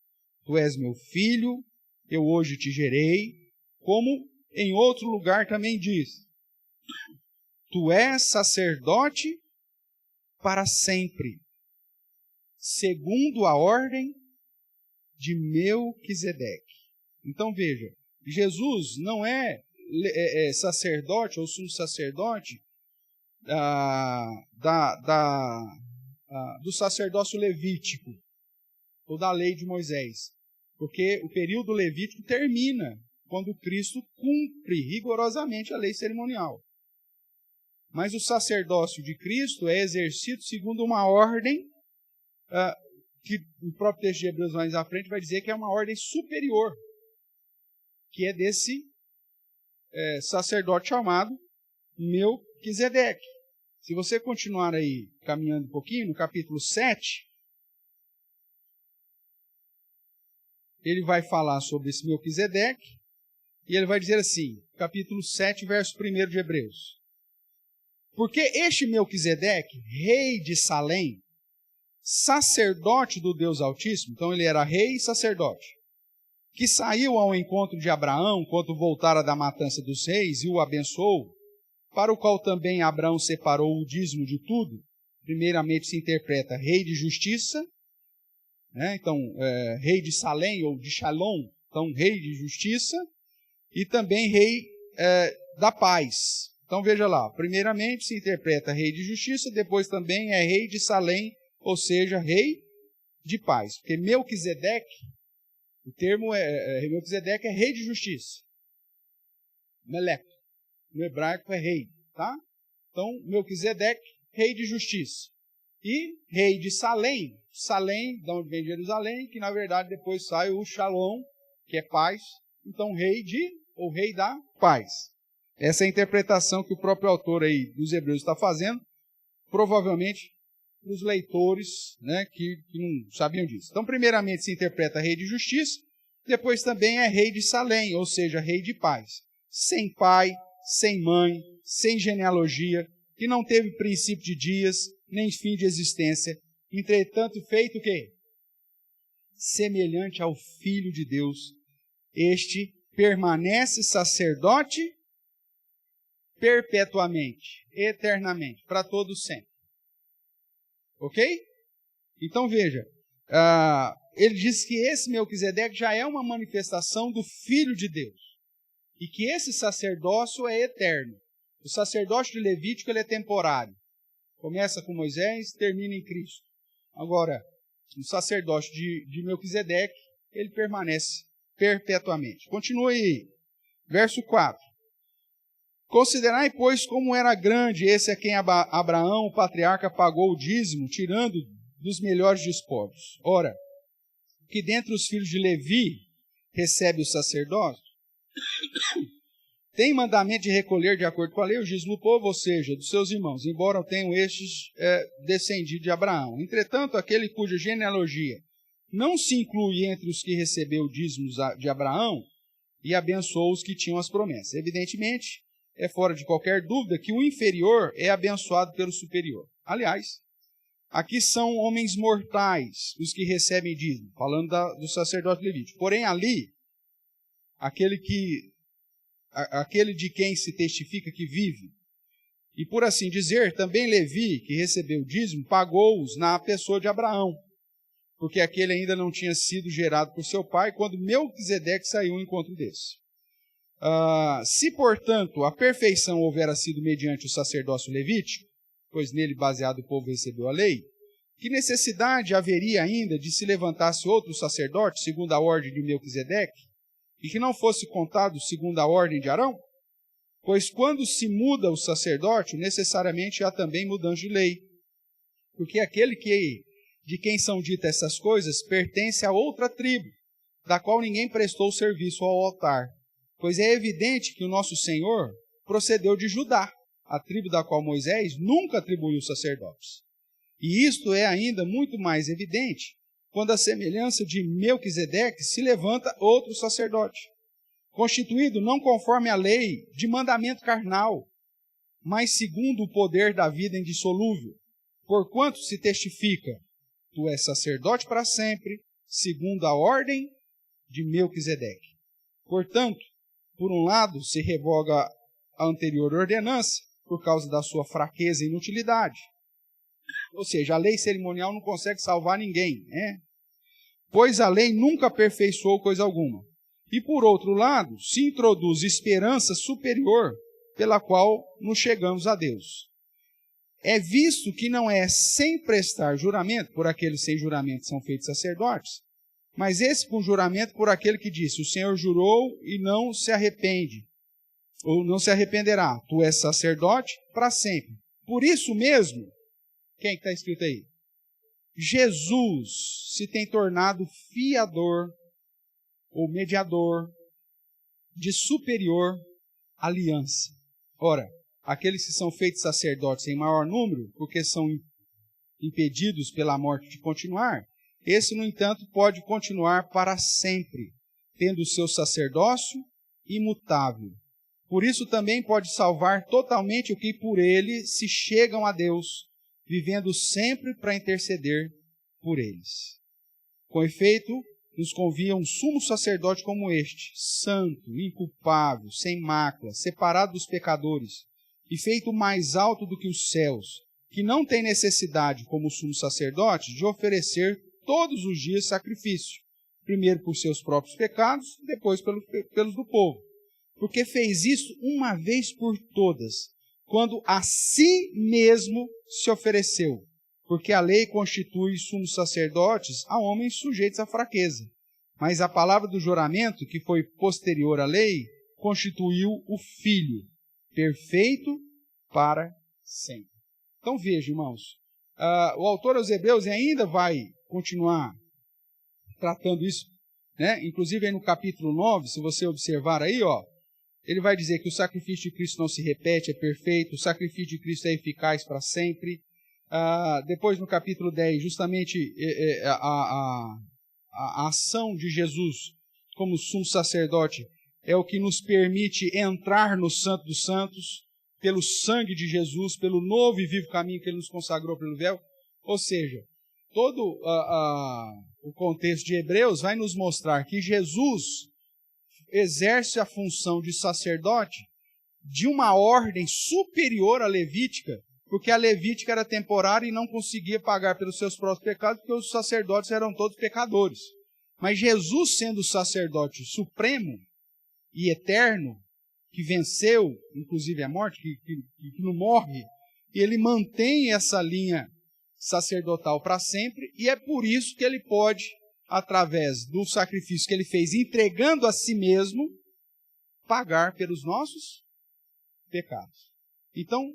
tu és meu filho, eu hoje te gerei, como em outro lugar também diz, tu és sacerdote para sempre, segundo a ordem de Melquisedeque. Então veja, Jesus não é sacerdote ou sumo sacerdote do sacerdócio levítico, ou da lei de Moisés. Porque o período levítico termina quando Cristo cumpre rigorosamente a lei cerimonial. Mas o sacerdócio de Cristo é exercido segundo uma ordem, que o próprio texto de Hebreus mais à frente vai dizer que é uma ordem superior, que é desse sacerdote chamado Melquisedeque. Se você continuar aí caminhando um pouquinho, no capítulo 7, ele vai falar sobre esse Melquisedeque, e ele vai dizer assim, capítulo 7, verso 1 de Hebreus. Porque este Melquisedeque, rei de Salém, sacerdote do Deus Altíssimo, então ele era rei e sacerdote, que saiu ao encontro de Abraão, quando voltara da matança dos reis, e o abençoou, para o qual também Abraão separou o dízimo de tudo. Primeiramente se interpreta rei de justiça, né? Então, rei de Salém ou de Shalom, então rei de justiça, e também rei da paz. Então veja lá, primeiramente se interpreta rei de justiça, depois também é rei de Salém, ou seja, rei de paz. Porque Melquisedeque, o termo Melquisedeque é rei de justiça. Melec, no hebraico é rei, tá? Então, Melquisedeque, rei de justiça. E rei de Salém, Salém, de onde vem Jerusalém, que na verdade depois sai o Shalom, que é paz. Então, rei da paz. Essa é a interpretação que o próprio autor aí dos Hebreus está fazendo, provavelmente para os leitores, né, que não sabiam disso. Então, primeiramente se interpreta rei de justiça, depois também é rei de Salém, ou seja, rei de paz. Sem pai, sem mãe, sem genealogia, que não teve princípio de dias, nem fim de existência, entretanto feito o quê? Semelhante ao Filho de Deus. Este permanece sacerdote perpetuamente, eternamente, para todos sempre. Ok? Então veja, ele diz que esse Melquisedeque já é uma manifestação do Filho de Deus. E que esse sacerdócio é eterno. O sacerdócio de Levítico ele é temporário. Começa com Moisés, termina em Cristo. Agora, o sacerdócio de Melquisedeque, ele permanece perpetuamente. Continue aí. Verso 4. Considerai, pois, como era grande esse a quem Abraão, o patriarca, pagou o dízimo, tirando dos melhores despojos. Ora, que dentre os filhos de Levi recebe o sacerdócio, tem mandamento de recolher de acordo com a lei o dízimo do povo, ou seja, dos seus irmãos, embora tenham estes descendido de Abraão. Entretanto, aquele cuja genealogia não se inclui entre os que recebeu dízimos de Abraão e abençoou os que tinham as promessas. Evidentemente, é fora de qualquer dúvida que o inferior é abençoado pelo superior. Aliás, aqui são homens mortais os que recebem dízimo, falando do sacerdote levítico. Porém, ali, aquele de quem se testifica que vive, e por assim dizer, também Levi, que recebeu o dízimo, pagou-os na pessoa de Abraão, porque aquele ainda não tinha sido gerado por seu pai, quando Melquisedeque saiu ao encontro desse. Se, portanto, a perfeição houvera sido mediante o sacerdócio levítico, pois nele baseado o povo recebeu a lei, que necessidade haveria ainda de se levantasse outro sacerdote, segundo a ordem de Melquisedeque, e que não fosse contado segundo a ordem de Arão? Pois quando se muda o sacerdote, necessariamente há também mudança de lei. Porque aquele de quem são ditas essas coisas pertence a outra tribo, da qual ninguém prestou serviço ao altar. Pois é evidente que o nosso Senhor procedeu de Judá, a tribo da qual Moisés nunca atribuiu sacerdotes. E isto é ainda muito mais evidente quando a semelhança de Melquisedeque se levanta outro sacerdote, constituído não conforme a lei de mandamento carnal, mas segundo o poder da vida indissolúvel, porquanto se testifica, tu és sacerdote para sempre, segundo a ordem de Melquisedeque. Portanto, por um lado, se revoga a anterior ordenança, por causa da sua fraqueza e inutilidade. Ou seja, a lei cerimonial não consegue salvar ninguém, né? Pois a lei nunca aperfeiçoou coisa alguma. E por outro lado, se introduz esperança superior pela qual nos chegamos a Deus. É visto que não é sem prestar juramento, por aqueles sem juramento são feitos sacerdotes, mas esse com juramento por aquele que disse, o Senhor jurou e não se arrepende, ou não se arrependerá, tu és sacerdote para sempre. Por isso mesmo, quem está escrito aí? Jesus se tem tornado fiador ou mediador de superior aliança. Ora, aqueles que são feitos sacerdotes em maior número, porque são impedidos pela morte de continuar, esse, no entanto, pode continuar para sempre, tendo o seu sacerdócio imutável. Por isso também pode salvar totalmente o que por ele se chegam a Deus, vivendo sempre para interceder por eles. Com efeito, nos convia um sumo sacerdote como este, santo, inculpável, sem mácula, separado dos pecadores, e feito mais alto do que os céus, que não tem necessidade, como sumo sacerdote, de oferecer todos os dias sacrifício, primeiro por seus próprios pecados, depois pelos do povo. Porque fez isso uma vez por todas, quando a si mesmo se ofereceu, porque a lei constitui sumos sacerdotes a homens sujeitos à fraqueza. Mas a palavra do juramento, que foi posterior à lei, constituiu o Filho, perfeito para sempre. Então veja, irmãos, o autor aos Hebreus ainda vai continuar tratando isso, né? Inclusive aí no capítulo 9, se você observar aí, ele vai dizer que o sacrifício de Cristo não se repete, é perfeito, o sacrifício de Cristo é eficaz para sempre. Depois no capítulo 10, justamente a ação de Jesus como sumo sacerdote é o que nos permite entrar no Santo dos Santos, pelo sangue de Jesus, pelo novo e vivo caminho que ele nos consagrou pelo véu. Ou seja, todo o contexto de Hebreus vai nos mostrar que Jesus exerce a função de sacerdote de uma ordem superior à levítica, porque a levítica era temporária e não conseguia pagar pelos seus próprios pecados, porque os sacerdotes eram todos pecadores. Mas Jesus, sendo o sacerdote supremo e eterno, que venceu, inclusive a morte, que não morre, ele mantém essa linha sacerdotal para sempre, e é por isso que ele pode, através do sacrifício que ele fez, entregando a si mesmo, pagar pelos nossos pecados. Então,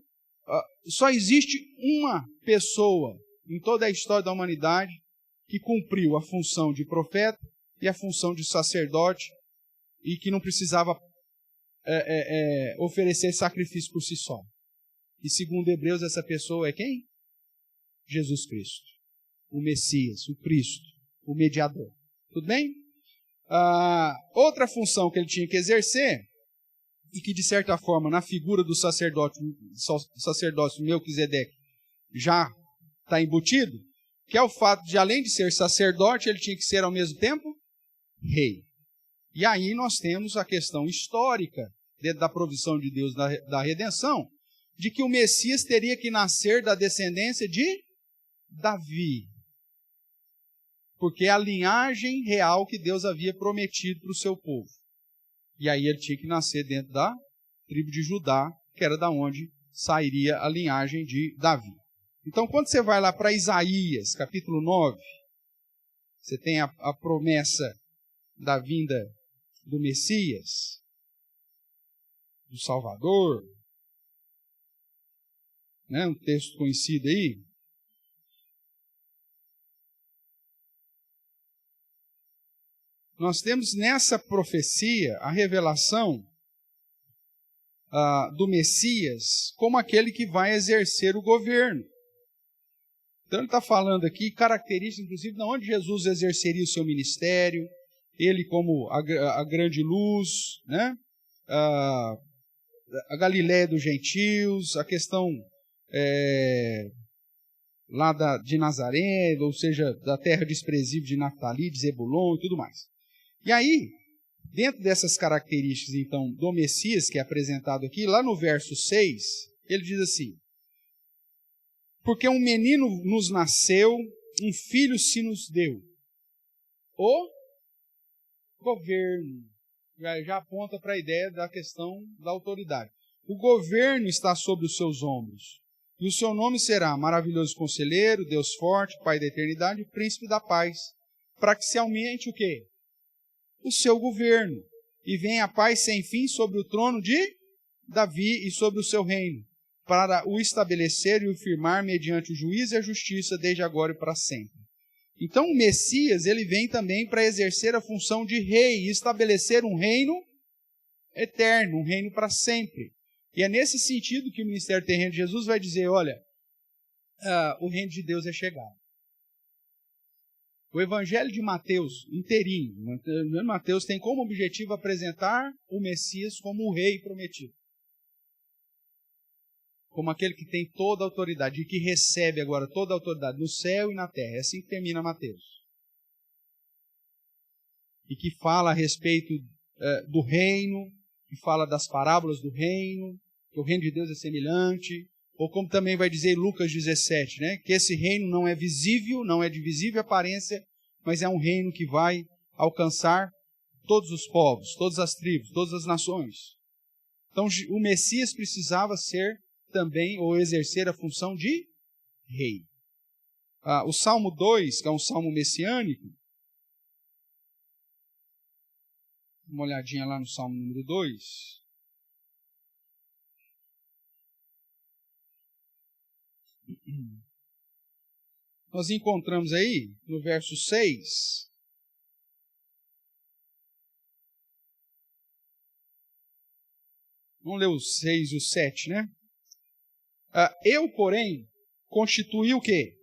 só existe uma pessoa em toda a história da humanidade que cumpriu a função de profeta e a função de sacerdote e que não precisava oferecer sacrifício por si só. E segundo Hebreus, essa pessoa é quem? Jesus Cristo, o Messias, o Cristo, o mediador. Tudo bem? Outra função que ele tinha que exercer, e que de certa forma na figura do sacerdócio Melquisedeque já está embutido, que é o fato de, além de ser sacerdote, ele tinha que ser ao mesmo tempo rei. E aí nós temos a questão histórica, dentro da provisão de Deus da redenção, de que o Messias teria que nascer da descendência de Davi. Porque é a linhagem real que Deus havia prometido para o seu povo. E aí ele tinha que nascer dentro da tribo de Judá, que era da onde sairia a linhagem de Davi. Então, quando você vai lá para Isaías, capítulo 9, você tem a promessa da vinda do Messias, do Salvador, né? Um texto conhecido aí. Nós temos nessa profecia a revelação do Messias como aquele que vai exercer o governo. Então ele está falando aqui características, inclusive, de onde Jesus exerceria o seu ministério, ele como a grande luz, né? A Galiléia dos gentios, a questão lá de Nazaré, ou seja, da terra desprezível de Naftali, de Zebulon e tudo mais. E aí, dentro dessas características, então, do Messias, que é apresentado aqui, lá no verso 6, ele diz assim: porque um menino nos nasceu, um filho se nos deu. O governo. Já aponta para a ideia da questão da autoridade. O governo está sobre os seus ombros. E o seu nome será Maravilhoso Conselheiro, Deus Forte, Pai da Eternidade, Príncipe da Paz. Para que se aumente o quê? O seu governo, e venha a paz sem fim sobre o trono de Davi e sobre o seu reino, para o estabelecer e o firmar mediante o juízo e a justiça desde agora e para sempre. Então o Messias, ele vem também para exercer a função de rei e estabelecer um reino eterno, um reino para sempre. E é nesse sentido que o ministério terreno de Jesus vai dizer, olha, o reino de Deus é chegado. O Evangelho de Mateus, inteirinho, o Evangelho de Mateus tem como objetivo apresentar o Messias como o rei prometido. Como aquele que tem toda a autoridade e que recebe agora toda a autoridade no céu e na terra. É assim que termina Mateus. E que fala a respeito do reino, que fala das parábolas do reino, que o reino de Deus é semelhante, ou como também vai dizer Lucas 17, né? Que esse reino não é visível, não é de visível aparência, mas é um reino que vai alcançar todos os povos, todas as tribos, todas as nações. Então o Messias precisava ser também, ou exercer a função de rei. O Salmo 2, que é um salmo messiânico, uma olhadinha lá no Salmo número 2. Nós encontramos aí, no verso 6, vamos ler o 6 e o 7, né? Eu, porém, constituí o quê?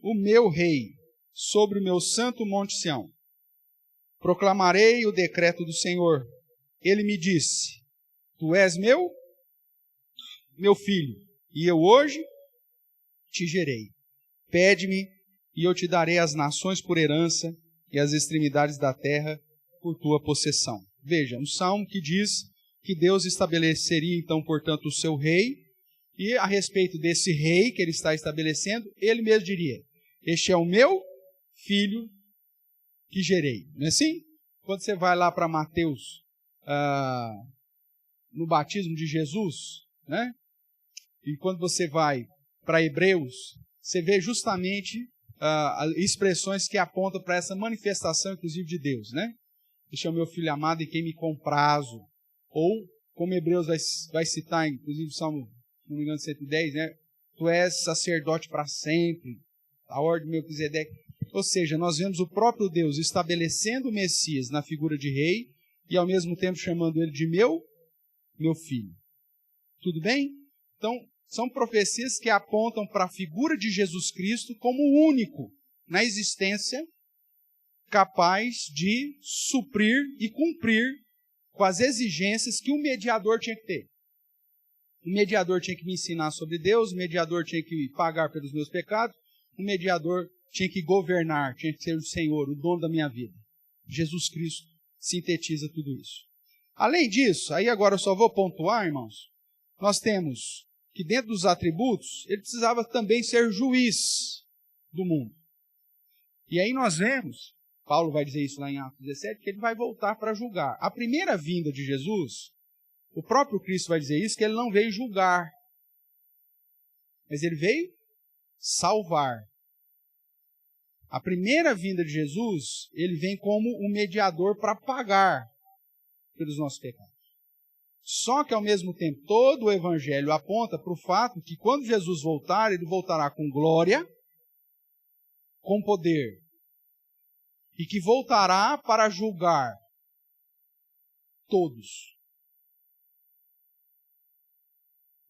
O meu rei sobre o meu santo monte Sião. Proclamarei o decreto do Senhor. Ele me disse, tu és meu filho, e eu hoje te gerei. Pede-me, e eu te darei as nações por herança, e as extremidades da terra por tua possessão. Veja, um salmo que diz que Deus estabeleceria, então, portanto, o seu rei, e a respeito desse rei que ele está estabelecendo, ele mesmo diria, este é o meu filho que gerei. Não é assim? Quando você vai lá para Mateus, no batismo de Jesus, né? E quando você vai para Hebreus, você vê justamente expressões que apontam para essa manifestação, inclusive, de Deus, né? Este é o meu filho amado em quem me comprazo. Ou, como Hebreus vai citar, inclusive, o Salmo, se não me engano, 110, né? Tu és sacerdote para sempre, a ordem de Melquisedeque. Ou seja, nós vemos o próprio Deus estabelecendo o Messias na figura de rei e, ao mesmo tempo, chamando ele de meu filho. Tudo bem? Então, são profecias que apontam para a figura de Jesus Cristo como o único na existência capaz de suprir e cumprir com as exigências que o mediador tinha que ter. O mediador tinha que me ensinar sobre Deus, o mediador tinha que pagar pelos meus pecados, o mediador tinha que governar, tinha que ser o Senhor, o dono da minha vida. Jesus Cristo sintetiza tudo isso. Além disso, aí agora eu só vou pontuar, irmãos, nós temos que dentro dos atributos, ele precisava também ser juiz do mundo. E aí nós vemos, Paulo vai dizer isso lá em Atos 17, que ele vai voltar para julgar. A primeira vinda de Jesus, o próprio Cristo vai dizer isso, que ele não veio julgar, mas ele veio salvar. A primeira vinda de Jesus, ele vem como um mediador para pagar pelos nossos pecados. Só que, ao mesmo tempo, todo o Evangelho aponta para o fato que, quando Jesus voltar, ele voltará com glória, com poder, e que voltará para julgar todos.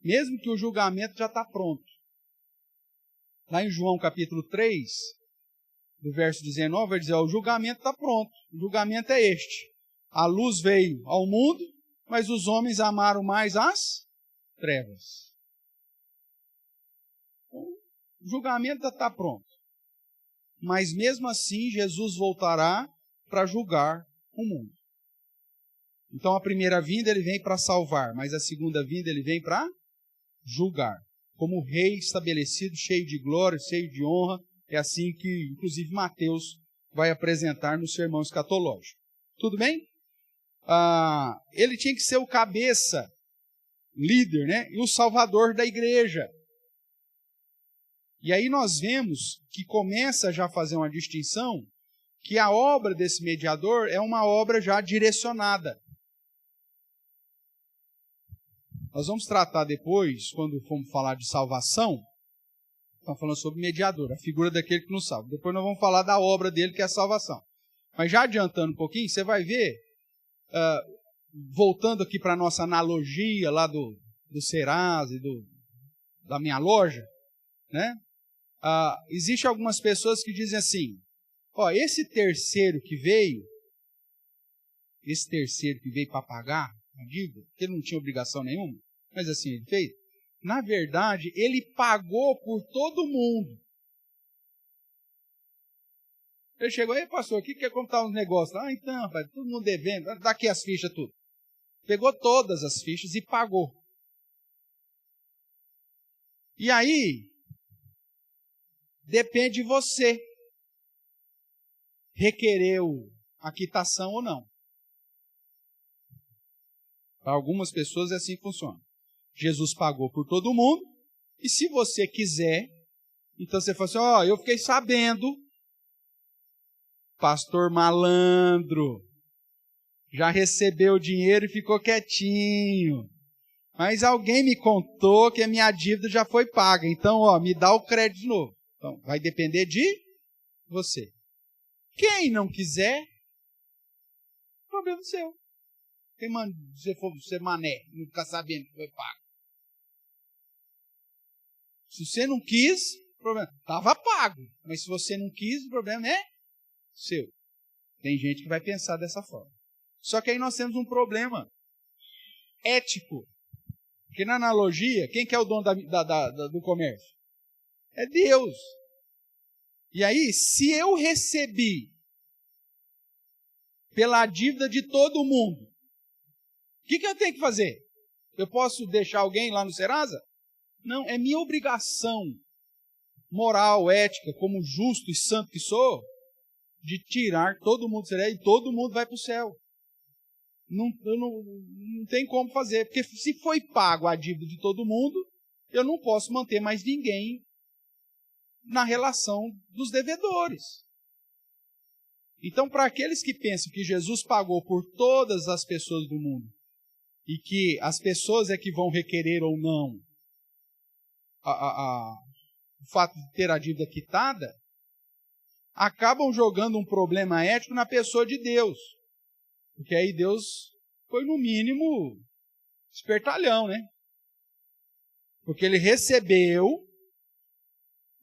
Mesmo que o julgamento já está pronto. Lá em João capítulo 3, do verso 19, vai dizer, o julgamento está pronto. O julgamento é este. A luz veio ao mundo, mas os homens amaram mais as trevas. O julgamento já está pronto. Mas mesmo assim, Jesus voltará para julgar o mundo. Então, a primeira vinda ele vem para salvar, mas a segunda vinda ele vem para julgar. Como rei estabelecido, cheio de glória, cheio de honra, é assim que, inclusive, Mateus vai apresentar no sermão escatológico. Tudo bem? Ele tinha que ser o cabeça, líder, né? E o salvador da igreja. E aí nós vemos que começa já a fazer uma distinção, que a obra desse mediador é uma obra já direcionada. Nós vamos tratar depois, quando formos falar de salvação, estamos falando sobre mediador, a figura daquele que nos salva. Depois nós vamos falar da obra dele, que é a salvação. Mas já adiantando um pouquinho, você vai ver, voltando aqui para a nossa analogia lá do Serasa e da minha loja, né? Existem algumas pessoas que dizem assim, Ó, esse terceiro que veio para pagar a dívida, que ele não tinha obrigação nenhuma, mas assim ele fez, na verdade, ele pagou por todo mundo. Ele chegou aí, pastor, aqui quer contar uns negócios. Ah, então, rapaz, todo mundo devendo, dá aqui as fichas, tudo. Pegou todas as fichas e pagou. E aí, depende de você requereu a quitação ou não. Para algumas pessoas é assim que funciona. Jesus pagou por todo mundo, e se você quiser, então você fala assim, ó, eu fiquei sabendo, pastor malandro, já recebeu o dinheiro e ficou quietinho. Mas alguém me contou que a minha dívida já foi paga, então, ó, me dá o crédito de novo. Então, vai depender de você. Quem não quiser, problema seu. Quem manda você for ser mané, não ficar sabendo que foi pago. Se você não quis, o problema estava pago. Mas se você não quis, o problema é seu. Tem gente que vai pensar dessa forma. Só que aí nós temos um problema ético. Porque na analogia, quem que é o dono do comércio? É Deus. E aí, se eu recebi pela dívida de todo mundo, o que eu tenho que fazer? Eu posso deixar alguém lá no Serasa? Não, é minha obrigação moral, ética, como justo e santo que sou, de tirar todo mundo do Serasa e todo mundo vai para o céu. Não tem como fazer, porque se foi pago a dívida de todo mundo, eu não posso manter mais ninguém na relação dos devedores. Então, para aqueles que pensam que Jesus pagou por todas as pessoas do mundo, e que as pessoas é que vão requerer ou não o fato de ter a dívida quitada, acabam jogando um problema ético na pessoa de Deus. Porque aí Deus foi, no mínimo, espertalhão, né? Porque ele recebeu,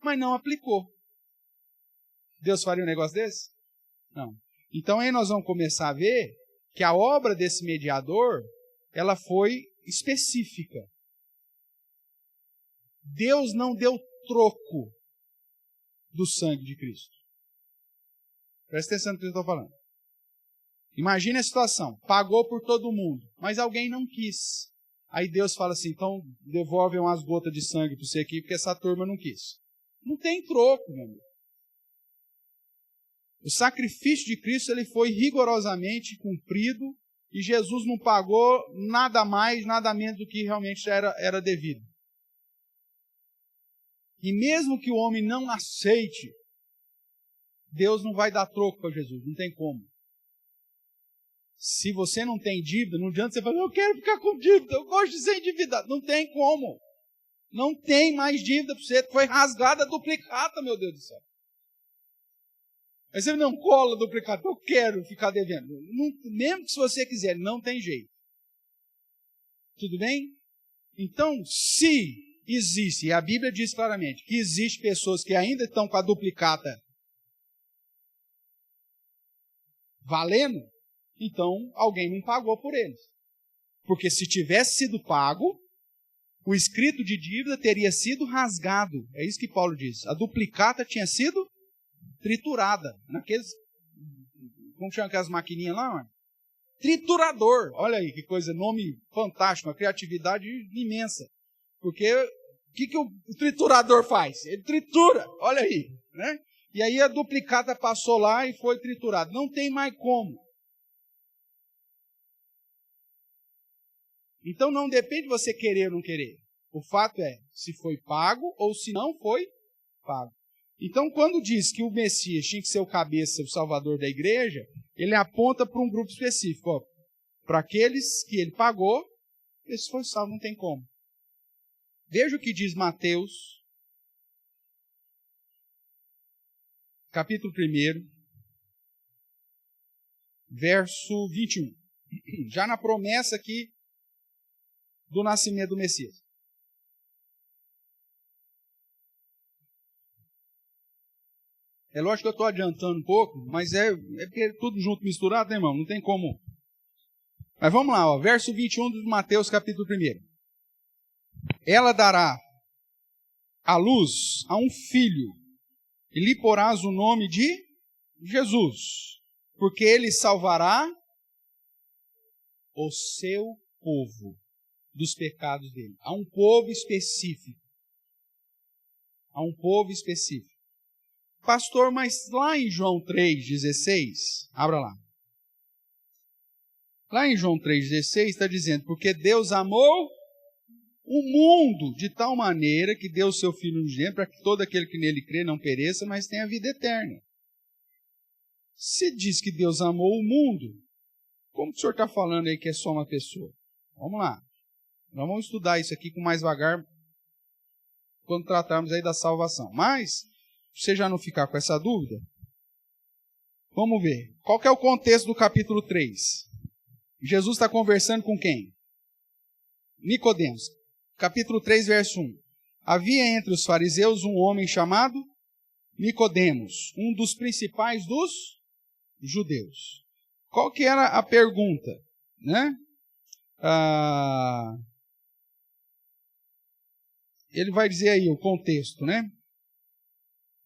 mas não aplicou. Deus faria um negócio desse? Não. Então aí nós vamos começar a ver que a obra desse mediador, ela foi específica. Deus não deu troco do sangue de Cristo. Presta atenção no que eu estou falando. Imagine a situação, pagou por todo mundo, mas alguém não quis. Aí Deus fala assim, então devolve umas gotas de sangue para você aqui, porque essa turma não quis. Não tem troco, meu amigo. O sacrifício de Cristo ele foi rigorosamente cumprido e Jesus não pagou nada mais, nada menos do que realmente era devido. E mesmo que o homem não aceite, Deus não vai dar troco para Jesus, não tem como. Se você não tem dívida, não adianta você falar, eu quero ficar com dívida, eu gosto de ser endividado. Não tem como. Não tem mais dívida para você, foi rasgada a duplicata, meu Deus do céu. Mas você não cola a duplicata, eu quero ficar devendo. Não, mesmo que se você quiser, não tem jeito. Tudo bem? Então, se existe, e a Bíblia diz claramente, que existe pessoas que ainda estão com a duplicata valendo, então alguém não pagou por eles. Porque se tivesse sido pago, o escrito de dívida teria sido rasgado. É isso que Paulo diz. A duplicata tinha sido triturada. Naqueles, como chama aquelas maquininhas lá? Mano? Triturador. Olha aí que coisa, nome fantástico, uma criatividade imensa. Porque o que o triturador faz? Ele tritura. Olha aí. Né? E aí a duplicata passou lá e foi triturada. Não tem mais como. Então não depende de você querer ou não querer. O fato é se foi pago ou se não foi pago. Então quando diz que o Messias tinha que ser o cabeça, o salvador da igreja, ele aponta para um grupo específico. Para aqueles que ele pagou, esse foi salvo, não tem como. Veja o que diz Mateus, capítulo 1, verso 21. Já na promessa aqui do nascimento do Messias. É lógico que eu estou adiantando um pouco, mas é porque é tudo junto, misturado, né, irmão? Não tem como. Mas vamos lá, ó, verso 21 de Mateus, capítulo 1. Ela dará à luz a um filho, e lhe porás o nome de Jesus, porque ele salvará o seu povo dos pecados dele. Há um povo específico. Há um povo específico. Pastor, mas lá em João 3,16, abra lá. Lá em João 3,16 está dizendo, porque Deus amou o mundo de tal maneira que deu o seu Filho unigênito para que todo aquele que nele crê não pereça, mas tenha vida eterna. Se diz que Deus amou o mundo, como o senhor está falando aí que é só uma pessoa? Vamos lá. Nós vamos estudar isso aqui com mais vagar quando tratarmos aí da salvação. Mas, se você já não ficar com essa dúvida, vamos ver. Qual que é o contexto do capítulo 3? Jesus está conversando com quem? Nicodemos. Capítulo 3, verso 1. Havia entre os fariseus um homem chamado Nicodemos, um dos principais dos judeus. Qual que era a pergunta? Né? Ele vai dizer aí o contexto, né?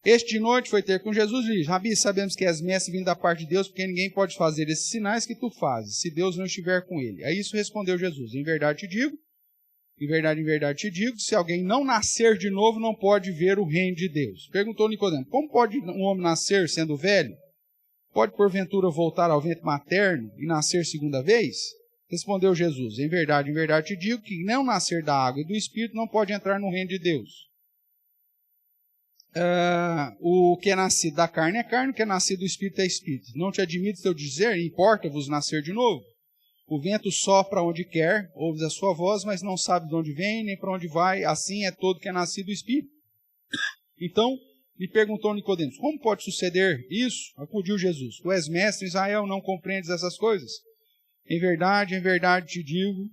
Este de noite foi ter com Jesus e disse, Rabi, sabemos que és mestre vindo da parte de Deus, porque ninguém pode fazer esses sinais que tu fazes, se Deus não estiver com ele. A isso respondeu Jesus, em verdade em verdade te digo, se alguém não nascer de novo, não pode ver o reino de Deus. Perguntou Nicodemo, como pode um homem nascer sendo velho? Pode porventura voltar ao ventre materno e nascer segunda vez? Respondeu Jesus, em verdade te digo, que não nascer da água e do Espírito não pode entrar no reino de Deus. O que é nascido da carne é carne, o que é nascido do Espírito é Espírito. Não te admito eu dizer, importa-vos nascer de novo? O vento sopra onde quer, ouves a sua voz, mas não sabe de onde vem, nem para onde vai, assim é todo que é nascido do Espírito. Então, lhe perguntou Nicodemos, como pode suceder isso? Acudiu Jesus, tu és mestre em Israel, não compreendes essas coisas? Em verdade te digo,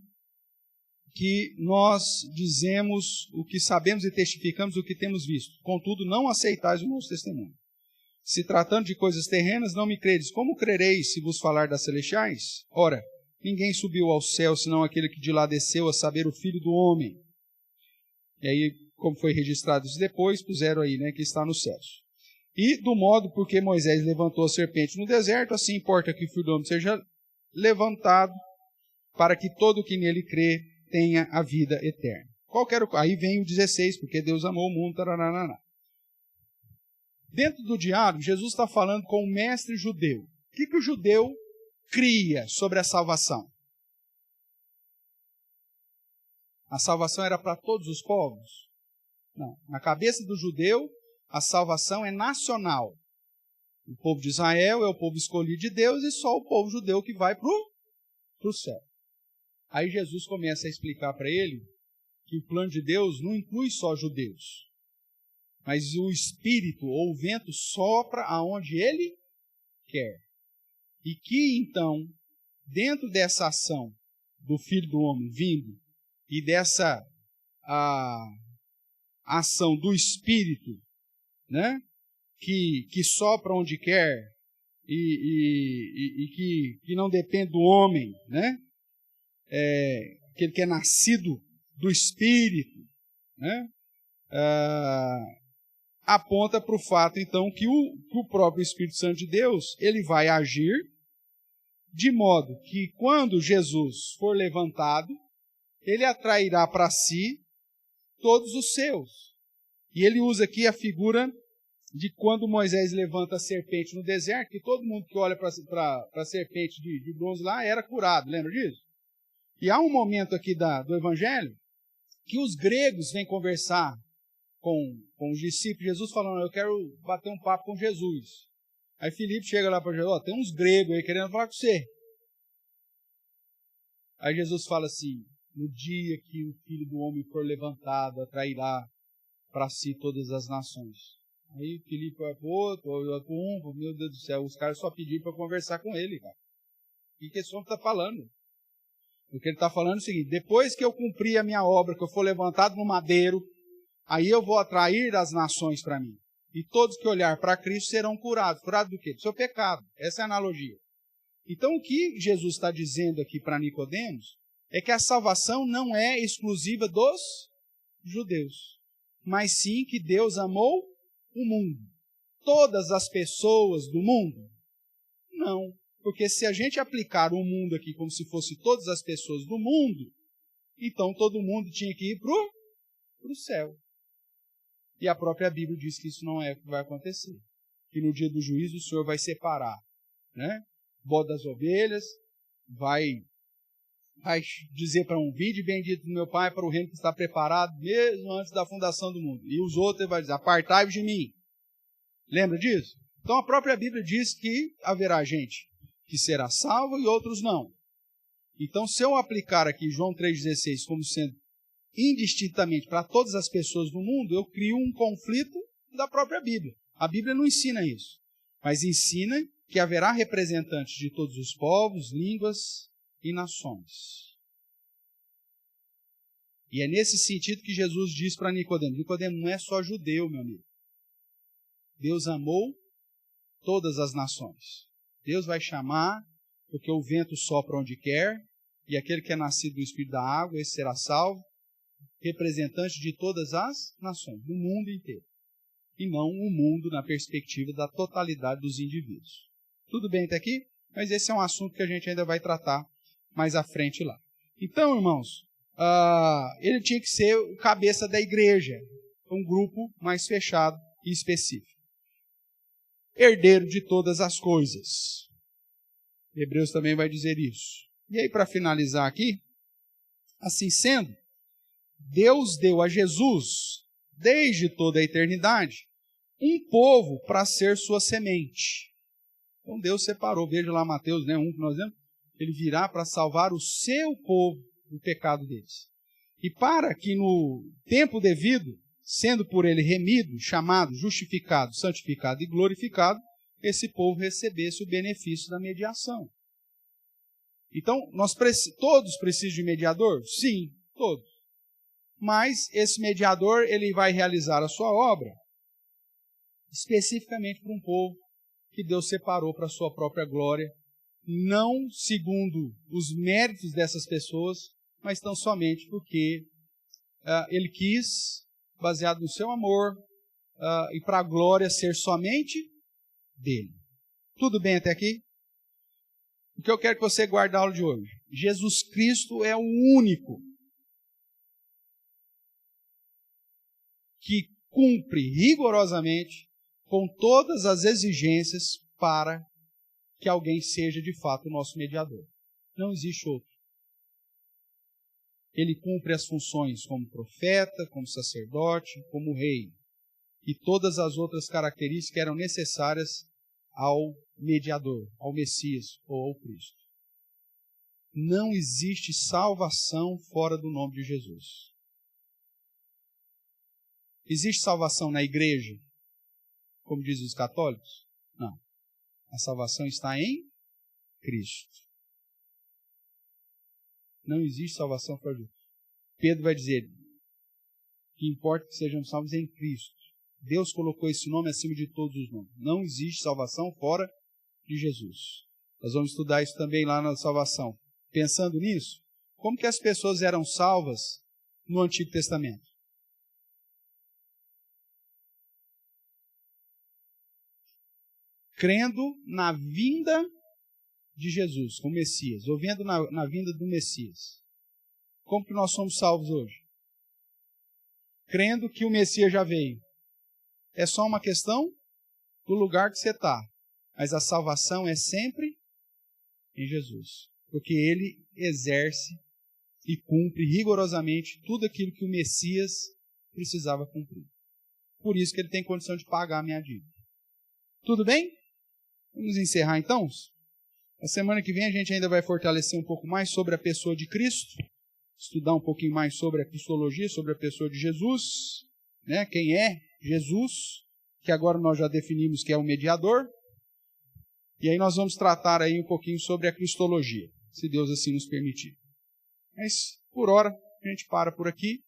que nós dizemos o que sabemos e testificamos o que temos visto. Contudo, não aceitais o nosso testemunho. Se tratando de coisas terrenas, não me credes. Como crereis se vos falar das celestiais? Ora, ninguém subiu ao céu, senão aquele que de lá desceu, a saber, o Filho do Homem. E aí, como foi registrado isso depois, puseram aí, né, que está nos céus. E do modo porque Moisés levantou a serpente no deserto, assim importa que o Filho do Homem seja levantado, para que todo o que nele crê tenha a vida eterna. Aí vem o 16, porque Deus amou o mundo. Tararana. Dentro do diálogo, Jesus está falando com o mestre judeu. O que o judeu cria sobre a salvação? A salvação era para todos os povos? Não. Na cabeça do judeu, a salvação é nacional. O povo de Israel é o povo escolhido de Deus e só o povo judeu que vai para o céu. Aí Jesus começa a explicar para ele que o plano de Deus não inclui só judeus, mas o Espírito ou o vento sopra aonde ele quer. E que então, dentro dessa ação do Filho do Homem vindo e dessa ação do Espírito, né, que sopra onde quer e que não depende do homem, né? Aquele que é nascido do Espírito, né? Aponta para o fato, então, que o próprio Espírito Santo de Deus, ele vai agir de modo que, quando Jesus for levantado, ele atrairá para si todos os seus. E ele usa aqui a figura de quando Moisés levanta a serpente no deserto, que todo mundo que olha para a serpente de bronze lá era curado, lembra disso? E há um momento aqui do Evangelho que os gregos vêm conversar com os discípulos, Jesus falando, eu quero bater um papo com Jesus. Aí Filipe chega lá para Jesus, tem uns gregos aí querendo falar com você. Aí Jesus fala assim, no dia que o Filho do Homem for levantado, atrairá para si todas as nações. Aí Filipe vai para o outro, olha para um, meu Deus do céu, os caras só pediram para conversar com ele, cara. O que esse homem está falando? O que ele está falando é o seguinte, depois que eu cumprir a minha obra, que eu for levantado no madeiro, aí eu vou atrair as nações para mim. E todos que olhar para Cristo serão curados. Curados do quê? Do seu pecado. Essa é a analogia. Então, o que Jesus está dizendo aqui para Nicodemos é que a salvação não é exclusiva dos judeus, mas sim que Deus amou o mundo. Todas as pessoas do mundo? Não. Porque se a gente aplicar o mundo aqui como se fosse todas as pessoas do mundo, então todo mundo tinha que ir para o céu. E a própria Bíblia diz que isso não é o que vai acontecer. Que no dia do juízo o Senhor vai separar, né? Bode das ovelhas, vai dizer para um: vinde bendito do meu Pai para o reino que está preparado mesmo antes da fundação do mundo. E os outros ele vai dizer: apartai-vos de mim. Lembra disso? Então a própria Bíblia diz que haverá gente que será salva e outros não. Então, se eu aplicar aqui João 3,16 como sendo indistintamente para todas as pessoas do mundo, eu crio um conflito da própria Bíblia. A Bíblia não ensina isso, mas ensina que haverá representantes de todos os povos, línguas e nações. E é nesse sentido que Jesus diz para Nicodemo: Nicodemo, não é só judeu, meu amigo. Deus amou todas as nações. Deus vai chamar, porque o vento sopra onde quer, e aquele que é nascido do Espírito da água, esse será salvo, representante de todas as nações, do mundo inteiro. E não o mundo na perspectiva da totalidade dos indivíduos. Tudo bem até aqui? Mas esse é um assunto que a gente ainda vai tratar mais à frente lá. Então, irmãos, ele tinha que ser o cabeça da igreja, um grupo mais fechado e específico. Herdeiro de todas as coisas. Hebreus também vai dizer isso. E aí, para finalizar aqui, assim sendo, Deus deu a Jesus, desde toda a eternidade, um povo para ser sua semente. Então Deus separou, veja lá Mateus 1 que nós vemos, ele virá para salvar o seu povo do pecado deles. E para que no tempo devido, sendo por ele remido, chamado, justificado, santificado e glorificado, esse povo recebesse o benefício da mediação. Então, todos precisam de mediador? Sim, todos. Mas esse mediador, ele vai realizar a sua obra especificamente para um povo que Deus separou para a sua própria glória, não segundo os méritos dessas pessoas, mas tão somente porque ele quis, baseado no seu amor, e para a glória ser somente dele. Tudo bem até aqui? O que eu quero que você guarde da aula de hoje? Jesus Cristo é o único que cumpre rigorosamente com todas as exigências para que alguém seja de fato o nosso mediador. Não existe outro. Ele cumpre as funções como profeta, como sacerdote, como rei. E todas as outras características que eram necessárias ao mediador, ao Messias ou ao Cristo. Não existe salvação fora do nome de Jesus. Existe salvação na igreja, como dizem os católicos? Não. A salvação está em Cristo. Não existe salvação fora de Jesus. Pedro vai dizer que importa que sejamos salvos em Cristo. Deus colocou esse nome acima de todos os nomes. Não existe salvação fora de Jesus. Nós vamos estudar isso também lá na salvação. Pensando nisso, como que as pessoas eram salvas no Antigo Testamento? Crendo na vinda de Jesus, como Messias, ou vendo na vinda do Messias. Como que nós somos salvos hoje? Crendo que o Messias já veio. É só uma questão do lugar que você está. Mas a salvação é sempre em Jesus. Porque ele exerce e cumpre rigorosamente tudo aquilo que o Messias precisava cumprir. Por isso que ele tem condição de pagar a minha dívida. Tudo bem? Vamos encerrar então? Na semana que vem a gente ainda vai fortalecer um pouco mais sobre a pessoa de Cristo, estudar um pouquinho mais sobre a cristologia, sobre a pessoa de Jesus, né? Quem é Jesus, que agora nós já definimos que é o mediador. E aí nós vamos tratar aí um pouquinho sobre a cristologia, se Deus assim nos permitir. Mas, por hora, a gente para por aqui.